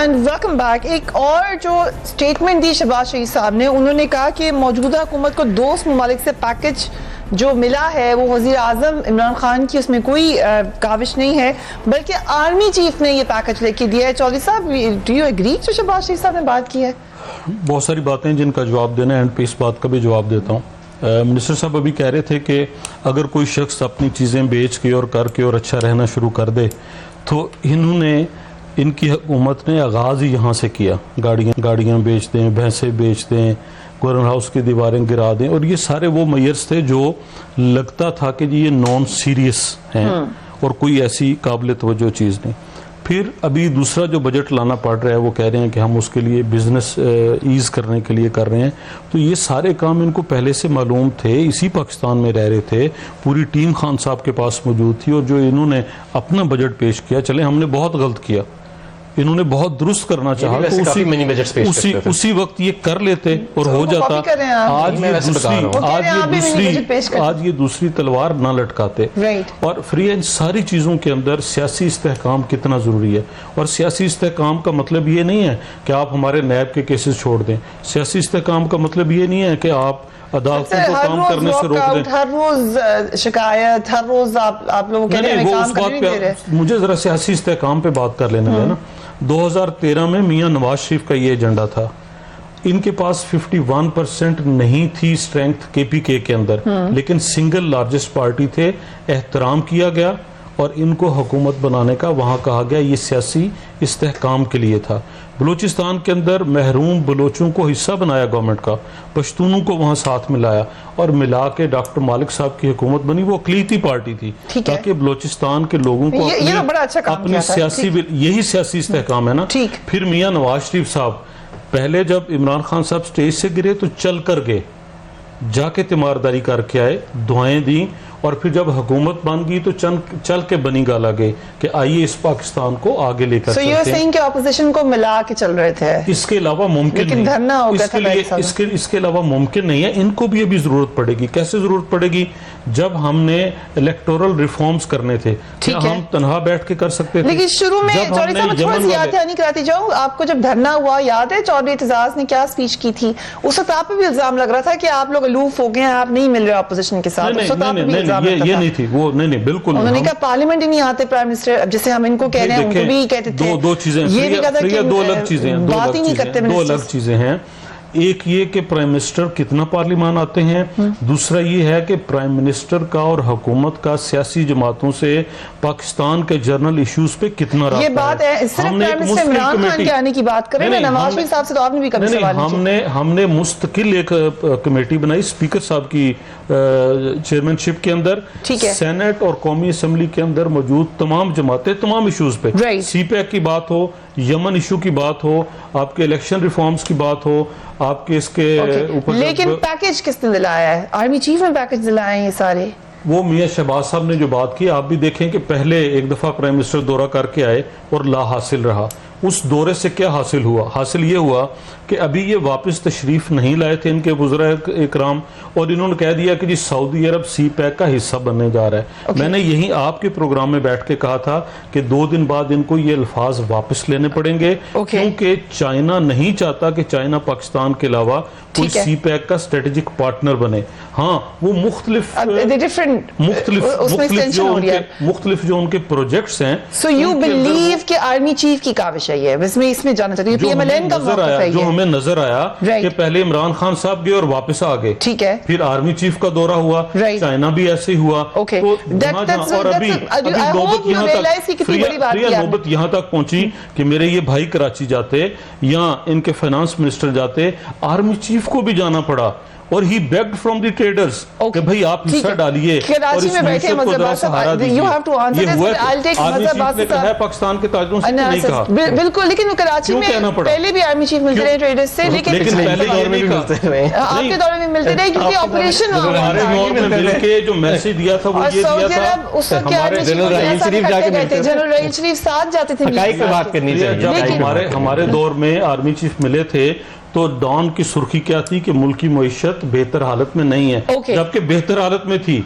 And welcome back. एक और जो स्टेटमेंट दी शहबाज शरीफ साहब ने, उन्होंने कहा कि मौजूदा हुकूमत को दोस्त ममालिक से पैकेज जो मिला है वो वज़ीर आज़म इमरान खान की उसमें कोई काविश नहीं है, बल्कि आर्मी चीफ ने ये पैकेज लेके दिया है। चौधरी साहब, डू यू एग्री जो शहबाज शरीफ साहब ने बात की है? बहुत सारी बातें जिनका जवाब देना है, एंड पे इस बात का भी जवाब देता हूँ। मिनिस्टर साहब अभी कह रहे थे कि अगर कोई शख्स अपनी चीज़ें बेच के और करके और अच्छा रहना शुरू कर दे, तो इन्होंने इनकी हुकूमत ने आगाज़ ही यहाँ से किया, गाड़ियाँ बेच दें, भैंसें बेच दें, गवर्नर हाउस की दीवारें गिरा दें, और ये सारे वो मेयर्स थे जो लगता था कि जी ये नॉन सीरियस हैं और कोई ऐसी काबिल तवज्जो चीज़ नहीं। फिर अभी दूसरा जो बजट लाना पड़ रहा है वो कह रहे हैं कि हम उसके लिए बिजनेस ईज़ करने के लिए कर रहे हैं। तो ये सारे काम इनको पहले से मालूम थे, इसी पाकिस्तान में रह रहे थे, पूरी टीम खान साहब के पास मौजूद थी, और जो इन्होंने अपना बजट पेश किया, चले हमने बहुत गलत किया, इन्होंने बहुत दुरुस्त करना चाहा तो उसी वक्त ये कर लेते और हो जाता। आज ये दूसरी तलवार ना लटकाते। और फ्री एंड सारी चीजों के अंदर सियासी इस्तेहकाम कितना जरूरी है, और सियासी इस्तेहकाम का मतलब ये नहीं है कि आप हमारे नैब के केसेस छोड़ दें। सियासी इस्तेहकाम का मतलब ये नहीं है कि आप अदालतों को काम करने से रोक दें। हर रोज शिकायत, हर रोज आप लोगों के लिए काम करने दे रहे। मुझे जरा सियासी इस्तेहकाम पे बात कर लेने देना। 2013 में मियां नवाज शरीफ का ये एजेंडा था, इनके पास 51% नहीं थी स्ट्रेंथ केपीके के अंदर, लेकिन सिंगल लार्जेस्ट पार्टी थे, एहतराम किया गया और इनको हुकूमत बनाने का वहां कहा गया, ये सियासी इस्तेहकाम के लिए था। बलूचिस्तान के अंदर महरूम बलोचों को हिस्सा बनाया गवर्नमेंट का, पश्तूनों को वहां साथ मिलाया और मिला के डॉक्टर मालिक साहब की हुकूमत बनी। वो अकलीती पार्टी थी ताकि बलूचिस्तान के लोगों को अपनी सियासी, यही सियासी इस्तेहकाम है ना। फिर मियां नवाज शरीफ साहब पहले जब इमरान खान साहब स्टेज से गिरे तो चल कर गए, जाके तीमारदारी करके आए, दुआएं दी, और फिर जब हुकूमत बन गई तो चल के बनी गाला गए कि आइए इस पाकिस्तान को आगे लेकर चलते हैं। So you're saying कि ऑपोजिशन को मिला के चल रहे थे, इसके अलावा मुमकिन नहीं, धरना हो गया था इसके अलावा मुमकिन नहीं है। इनको भी अभी जरूरत पड़ेगी। कैसे जरूरत पड़ेगी? जब हमने इलेक्टोरल रिफॉर्म्स करने थे, क्या हम तनहा बैठ के कर सकते थे? लेकिन शुरू में चौधरी साहब थोड़ी सी याद नहीं कराती जाऊं आपको, जब धरना हुआ याद है चौधरी एतजाज ने क्या स्पीच की थी? उस वक्त आप पे भी इल्जाम लग रहा था कि आप लोग अलूफ हो गए हैं, आप नहीं मिल रहे ऑपोजिशन के साथ। ये नहीं थी वो, नहीं बिल्कुल। उन्होंने कहा पार्लियामेंट ही नहीं आते प्राइम मिनिस्टर, अब जैसे हम इनको कह रहे हैं उनको भी कहते थे। दो चीजें, दो अलग चीजें, बात ही नहीं करते, दो अलग चीजें हैं। एक ये कि प्राइम मिनिस्टर कितना पार्लियामान आते हैं, दूसरा ये है कि प्राइम मिनिस्टर का और हुकूमत का सियासी जमातों से पाकिस्तान के जनरल इश्यूज पे कितना राब्ता है। ये बात है, सिर्फ प्राइम मिनिस्टर इमरान खान के आने की बात करें ना, नवाज शरीफ साहब से तो आपने भी कभी सवाल नहीं। हमने मुस्तकिल एक कमेटी बनाई स्पीकर साहब की चेयरमैनशिप के अंदर, सेनेट और कौमी असम्बली के अंदर मौजूद तमाम जमातें तमाम इश्यूज पे, सीपैक की बात हो, यमन इशू की बात हो, आपके इलेक्शन रिफॉर्म्स की बात हो, आपके इसके ऊपर। लेकिन पैकेज किसने दिलाया है? आर्मी चीफ ने पैकेज दिलाया है ये सारे। वो मियां शहबाज साहब ने जो बात की, आप भी देखें कि पहले एक दफा प्राइम मिनिस्टर दौरा करके आए और ला हासिल रहा। उस दौरे से क्या हासिल हुआ? हासिल ये हुआ कि अभी ये वापस तशरीफ नहीं लाए थे इनके वज़रा इकराम, और इन्होंने कह दिया कि जी सऊदी अरब सी पैक का हिस्सा बनने जा रहा है। मैंने यही आपके प्रोग्राम में बैठ के कहा था कि 2 दिन बाद इनको ये अल्फाज वापस लेने पड़ेंगे, क्योंकि चाइना नहीं चाहता कि चाइना पाकिस्तान के अलावा कोई सी पैक का स्ट्रेटेजिक पार्टनर बने। हाँ, वो मुख्तलिफ जो उनके प्रोजेक्ट्स हैं। सो यू बिलीव कि आर्मी चीफ की काविश है ये? इसमें जाना चाहती है पीएमएलएन का मौक़िफ़ है, जो हमें नजर आया कि पहले इमरान खान साहब गए और वापस आ गए, ठीक है, फिर आर्मी चीफ का दौरा हुआ, चाइना भी ऐसे हुआ। तो और अभी नौबत यहाँ तक पहुंची कि मेरे ये भाई कराची जाते या इनके फाइनेंस मिनिस्टर जाते, आर्मी चीफ को भी जाना पड़ा, और ही बेग्ड फ्रॉम द ट्रेडर्स कि भाई आप हिस्सा डालिए और इस मिशन को जरा सहारा दीजिए। ये हुआ पाकिस्तान के ताजरों से नहीं कहा बिल्कुल, लेकिन कराची में पहले भी आर्मी चीफ मिलते रहे ट्रेडर्स से, लेकिन पहले दौर में भी मिलते रहे, आपके दौर में मिलते रहे, क्योंकि ऑपरेशन हमारे दौर में मिलके जो मैसेज दिया था वो ये दिया था। उस वक्त जनरल रहील शरीफ साथ जाते थे। हमारे दौर में आर्मी चीफ मिले थे तो डॉन की सुर्खी क्या थी कि मुल्क की मईशत बेहतर हालत में नहीं है, जबकि बेहतर हालत में थी।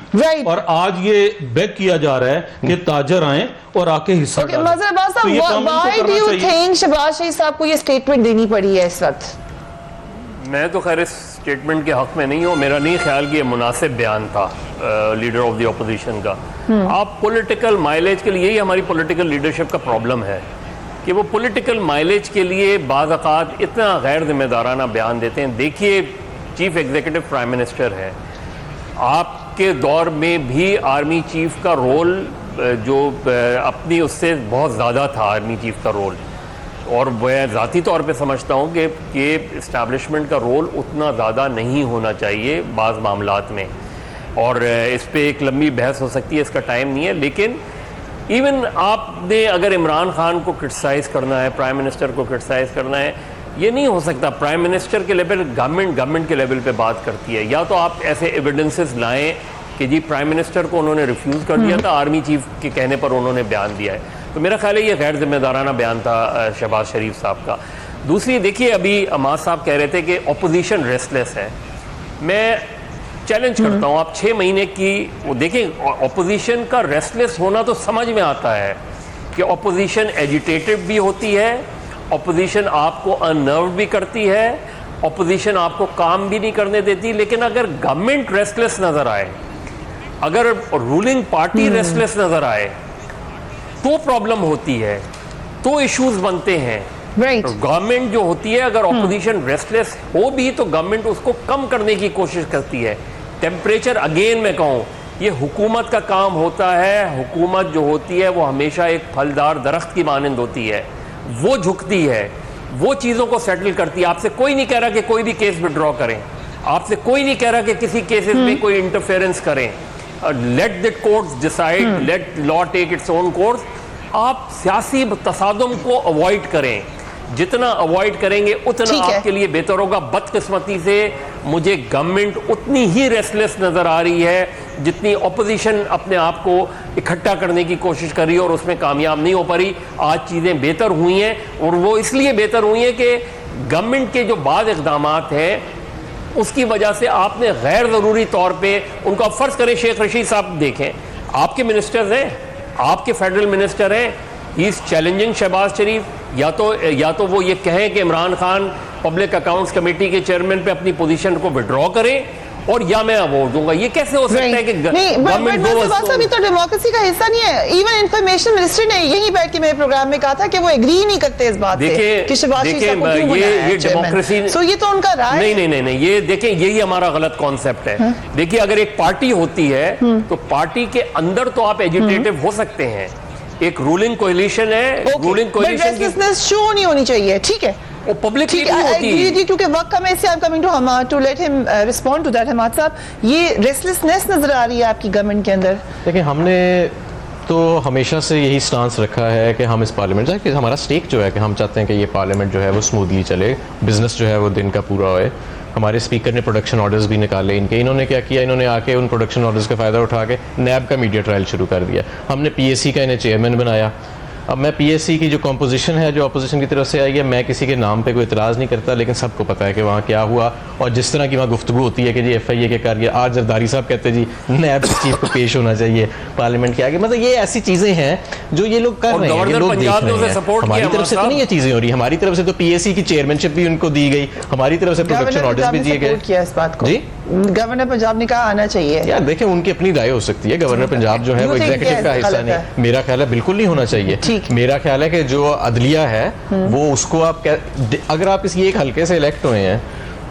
और आज ये बेग किया जा रहा है कि ताजर आए और आके हिस्सा डालें। Why do you think Shahbaz Sharif साहब को ये स्टेटमेंट देनी पड़ी है इस वक्त? मैं तो खैर इस स्टेटमेंट के हक में नहीं हूँ, मेरा नहीं ख्याल कि ये मुनासिब बयान था लीडर ऑफ द ऑपोजिशन का। आप पॉलिटिकल माइलेज के लिए, यही हमारी पॉलिटिकल लीडरशिप का प्रॉब्लम है कि वो पॉलिटिकल माइलेज के लिए बाज़ औक़ात इतना गैर जिम्मेदाराना बयान देते हैं। देखिए, चीफ एग्जीक्यूटिव प्राइम मिनिस्टर है, आपके दौर में भी आर्मी चीफ का रोल जो अपनी उससे बहुत ज़्यादा था, आर्मी चीफ का रोल और मैं ज़ाती तौर पे समझता हूँ कि इस्टेब्लिशमेंट का रोल उतना ज़्यादा नहीं होना चाहिए बाज़ मामलात में, और इस पे एक लंबी बहस हो सकती है, इसका टाइम नहीं है। लेकिन इवन आपने अगर इमरान खान को क्रिटिसाइज़ करना है, प्राइम मिनिस्टर को क्रिटिसाइज़ करना है, ये नहीं हो सकता। प्राइम मिनिस्टर के लेवल, गवर्नमेंट के लेवल पे बात करती है। या तो आप ऐसे एविडेंसेस लाएं कि जी प्राइम मिनिस्टर को उन्होंने रिफ्यूज़ कर दिया था, आर्मी चीफ के कहने पर उन्होंने बयान दिया है, तो मेरा ख्याल है ये गैर जिम्मेदाराना बयान था शहबाज शरीफ साहब का। दूसरी देखिए, अभी अमाद साहब कह रहे थे कि अपोजिशन रेस्टलेस है। मैं चैलेंज करता हूँ, आप 6 महीने की वो देखें, अपोजिशन का रेस्टलेस होना तो समझ में आता है कि अपोजिशन एजिटेटेड भी होती है, अपोजिशन आपको अनर्व भी करती है, अपोजिशन आपको काम भी नहीं करने देती। लेकिन अगर गवर्नमेंट रेस्टलेस नजर आए, अगर रूलिंग पार्टी रेस्टलेस नजर आए, तो प्रॉब्लम होती है, तो इश्यूज बनते हैं। राइट। गवर्नमेंट जो होती है, अगर ऑपोजिशन रेस्टलेस हो भी तो गवर्नमेंट उसको कम करने की कोशिश करती है। टेम्परेचर, अगेन मैं कहूँ, ये हुकूमत का काम होता है। हुकूमत जो होती है वो हमेशा एक फलदार दरख्त की मानंद होती है, वो झुकती है, वो चीज़ों को सेटल करती है। आपसे कोई नहीं कह रहा कि कोई भी केस विड्रॉ करें, आपसे कोई नहीं कह रहा कि किसी केसेस में कोई इंटरफेरेंस करें। Let the courts decide, let law take its own course. आप सियासी तसादुम को अवॉइड करें, जितना अवॉइड करेंगे उतना आपके लिए बेहतर होगा। बदकिस्मती से मुझे गवर्नमेंट उतनी ही रेस्टलेस नजर आ रही है जितनी ऑपोजिशन अपने आप को इकट्ठा करने की कोशिश कर रही है, और उसमें कामयाब नहीं हो पा रही। आज चीज़ें बेहतर हुई हैं, और वो इसलिए बेहतर हुई हैं कि गवर्नमेंट के जो बाद इक़दामात हैं उसकी वजह से आपने गैर ज़रूरी तौर पे उनका, फ़र्ज़ करें शेख रशीद साहब देखें, आपके मिनिस्टर्स हैं, आपके फेडरल मिनिस्टर हैं, ही इज़ चैलेंजिंग शहबाज शरीफ। या तो वो ये कहें कि Imran Khan public accounts committee के चेयरमैन पे अपनी पोजीशन को विड्रॉ करें, और या मैं अवॉर्ड दूंगा। ये कैसे हो सकता है कि गवर्नमेंट तो डेमोक्रेसी का हिस्सा नहीं है। इवन इंफॉर्मेशन मिनिस्ट्री ने यही बैठ के मेरे प्रोग्राम में कहा था कि वो एग्री नहीं करते इस बात से कि शहबाज शरीफ साहब को क्यों बुलाया है चेयरमैन। सो ये तो उनका राय है। नहीं, ये देखें, यही हमारा गलत कॉन्सेप्ट है। देखिए, अगर एक पार्टी होती है तो पार्टी के अंदर तो आप एजिटेटिव हो सकते हैं। एक रूलिंग कोalition है, रूलिंग कोalition की शो नहीं होनी चाहिए, ठीक है, वो पब्लिकली होती है। क्योंकि वक्त कम है, I am coming to let him respond to that. Hammad साहब, ये रेस्टलेसनेस नजर आ रही है आपकी गवर्नमेंट के अंदर? देखिए, हमने तो हमेशा से यही स्टांस रखा है कि हम इस पार्लियामेंट कि हमारा स्टेक जो है कि हम चाहते हैं कि ये पार्लियामेंट जो है वो स्मूथली चले, बिजनेस जो है वो दिन का पूरा होए। हमारे स्पीकर ने प्रोडक्शन ऑर्डर्स भी निकाले इनके। इन्होंने क्या किया, इन्होंने आके उन प्रोडक्शन ऑर्डर्स का फ़ायदा उठा के नैब का मीडिया ट्रायल शुरू कर दिया। हमने पीएससी का इन्हें चेयरमैन बनाया। अब मैं पीएससी की जो कॉम्पोजिशन है, जो अपोजिशन की तरफ से आई है, मैं किसी के नाम पे कोई इतराज़ नहीं करता, लेकिन सबको पता है कि वहाँ क्या हुआ। और जिस तरह की वहाँ गुफ्तगू होती है कि जी FIA के कर गया, आज जरदारी साहब कहते हैं जी नैब चीफ को पेश होना चाहिए पार्लियामेंट के आगे। मतलब ये ऐसी चीज़ें हैं जो ये लोग कर रहे हैं, ये लोग देख रहे हैं। हमारी तरफ से तो नहीं ये चीज़ें हो रही, हमारी तरफ से तो पीएससी की चेयरमैनशिप भी उनको दी गई, हमारी तरफ से प्रोडक्शन ऑर्डर्स भी दिए गए। इस बात को जी गवर्नर पंजाब ने कहा आना चाहिए। यार देखें, उनकी अपनी राय हो सकती है। गवर्नर पंजाब जो है वो एग्जीक्यूटिव का हिस्सा नहीं। मेरा ख्याल है बिल्कुल नहीं होना चाहिए। मेरा ख्याल है कि जो अदलिया है वो उसको आप अगर आप किसी एक हल्के से इलेक्ट हुए हैं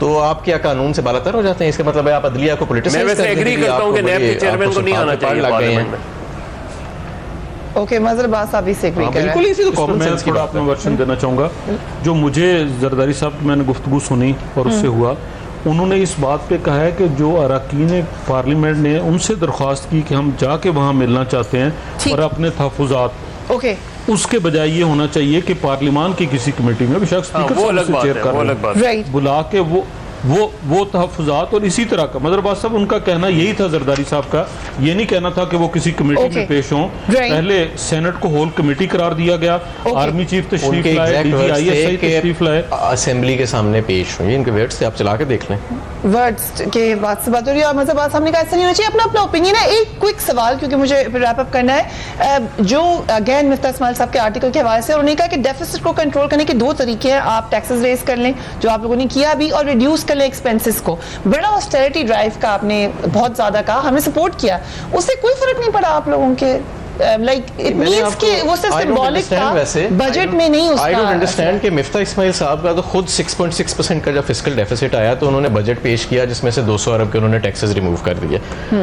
तो आप क्या कानून से बालातर हो जाते हैं? इसका मतलब है आप अदलिया को पॉलिटिसाइज कर देते हैं। मैं वैसे एग्री करता हूं कि नैब के चेयरमैन को नहीं आना चाहिए पार्लियामेंट में। ओके, मजर बात साहब इसे एग्री कर रहे हैं। बिल्कुल, इसी तो कॉमन सेंस की थोड़ा अपना वर्जन देना चाहूँगा। जो मुझे जरदारी साहब की मैंने गुफ्तगू सुनी और उससे हुआ, उन्होंने इस बात पे कहा है कि जो अरकान पार्लियामेंट ने उनसे दरख्वास्त की कि हम जाके वहाँ मिलना चाहते हैं और अपने तहफ़्फ़ुज़ात, ओके, उसके बजाय ये होना चाहिए कि पार्लियामान की किसी कमेटी में बेशक स्पीकर साहब से चेयर कर रहे हैं, बुला के वो तहफ़्फ़ुज़ात। और इसी तरह का मदरबाज साहब उनका कहना यही था, जरदारी साहब का ये नहीं कहना था कि वो किसी कमेटी में पेश हों। पहले सेनेट को होल कमेटी करार दिया गया, आर्मी चीफ तशरीफ लाए, DGISI तशरीफ लाए, असेंबली के सामने पेश हुई। इनके वर्ड्स से आप चला के देख लें, वर्ड्स के बात से बात हो रही है। और मजहब साहब ने कहा ऐसा नहीं होना चाहिए, अपना अपना ओपिनियन है। एक क्विक सवाल, क्योंकि मुझे रैप अप करना है। जो अगेन मिफ्ता इस्माइल साहब के आर्टिकल के हवाले से उन्होंने कहा कि डेफिसिट को कंट्रोल करने के 2 तरीके हैं। आप टैक्सेस रेज कर लें, जो आप लोगों ने किया भी, और रिड्यूस कर लें एक्सपेंसेस को। बड़ा ऑस्टेरिटी ड्राइव का आपने बहुत ज्यादा कहा, हमने सपोर्ट किया, उससे कोई फर्क नहीं पड़ा आप लोगों के लाइक इट मींस कि वो सिर्फ सिंबॉलिक था, बजट में नहीं उसका। आई डोंट अंडरस्टैंड कि मिफ्ता इस्माइल साहब का तो खुद 6.6% का जब फिस्कल डेफिसिट आया तो उन्होंने बजट पेश किया जिसमें से 200 अरब के उन्होंने टैक्सेस रिमूव कर दिए।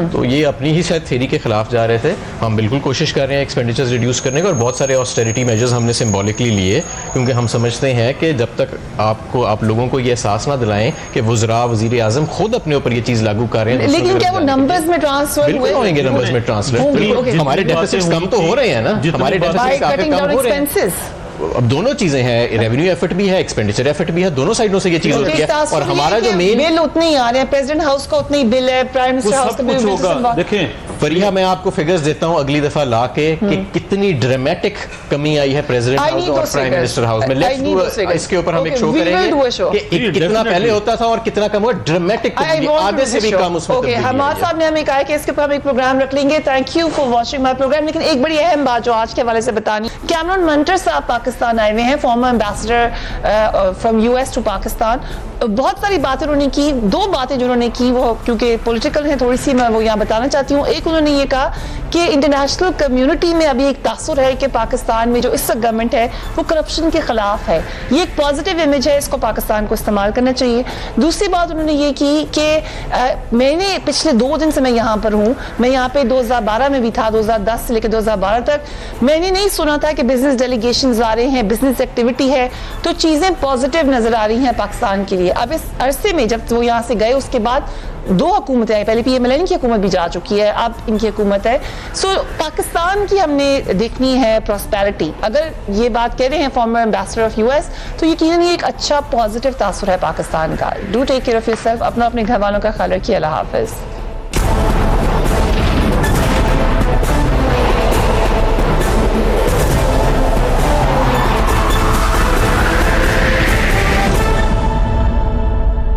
तो ये अपनी ही शायद थ्योरी के खिलाफ जा रहे थे। हम बिल्कुल कोशिश कर रहे हैं एक्सपेंडिचर्स रिड्यूस करने का, और बहुत सारे ऑस्टेरिटी मेजर्स हमने सिंबॉलिकली लिए, क्योंकि हम समझते हैं कि जब तक आप लोगों को ये एहसास ना दिलाएं कि वज़रा वज़ीर आज़म खुद अपने ऊपर ये चीज़ लागू कर रहे हैं। लेकिन क्या वो नंबर्स में ट्रांसफर हुए? बिल्कुल होंगे नंबर्स में ट्रांसलेट, बिल्कुल। हमारे डेफिसिट्स कम तो हो रहे हैं ना, हमारे डेफिसिट्स काफी कम हो रहे हैं। अब दोनों चीजें हैं, रेवेन्यू एफर्ट भी है, एक्सपेंडिचर एफर्ट भी है, दोनों साइडों से ये चीज होती है। और हमारा जो मेन बिल उतने ही आ रहे हैं, प्रेसिडेंट हाउस का उतना ही बिल है, प्राइम मिनिस्टर हाउस का बिल होगा। देखें फरीहा, मैं आपको फिगर्स देता हूं अगली दफा लाके कि कितनी ड्रामेटिक कमी आई है प्रेसिडेंट हाउस और प्राइम मिनिस्टर हाउस में। इसके ऊपर हम एक शो करेंगे कि कितना पहले होता था और कितना कम हुआ। ड्रामेटिक, आधे से भी कम उसमें। ओके, हमारे साहब ने हमें कहा कि इसके ऊपर हम एक प्रोग्राम रख लेंगे। Thank you for watching my program. लेकिन एक बड़ी अहम बात जो आज के हवाले से बतानी, कैमरन मंटर साहब पाकिस्तान आए हुए हैं, former ambassador from US to Pakistan. बहुत सारी बातें उन्होंने की, दो बातें जो उन्होंने की वो क्योंकि पॉलिटिकल है थोड़ी सी, मैं वो यहाँ बताना चाहती हूँ। एक, उन्होंने ये कहा कि इंटरनेशनल कम्युनिटी में अभी एक तासुर है कि पाकिस्तान में जो इस वक्त गवर्नमेंट है वो करप्शन के खिलाफ है। ये एक पॉजिटिव इमेज है, इसको पाकिस्तान को इस्तेमाल करना चाहिए। दूसरी बात उन्होंने ये की कि मैंने पिछले 2 दिन से मैं यहाँ पर हूँ, मैं यहाँ पे 2012 में भी था, 2010 से लेकर 2012 तक मैंने नहीं सुना था कि बिजनेस डेलीगेशन आ रहे हैं, बिजनेस एक्टिविटी है, तो चीजें पॉजिटिव नजर आ रही हैं पाकिस्तान के लिए। अब इस अरसे में जब वो यहाँ से गए उसके बाद 2 हुकूमतें आई, पहले पीएमएलएन की हुकूमत भी जा चुकी है, अब इनकी हुकूमत है। सो पाकिस्तान की हमने देखनी है प्रॉस्पेरिटी। अगर ये बात कह रहे हैं फॉर्मर एम्बेसडर ऑफ यूएस, तो यकीनन ये एक अच्छा पॉजिटिव तासुर है पाकिस्तान का। Do take care of yourself, अपना अपने घर वालों का ख्याल रखिए। अल्लाह हाफिज।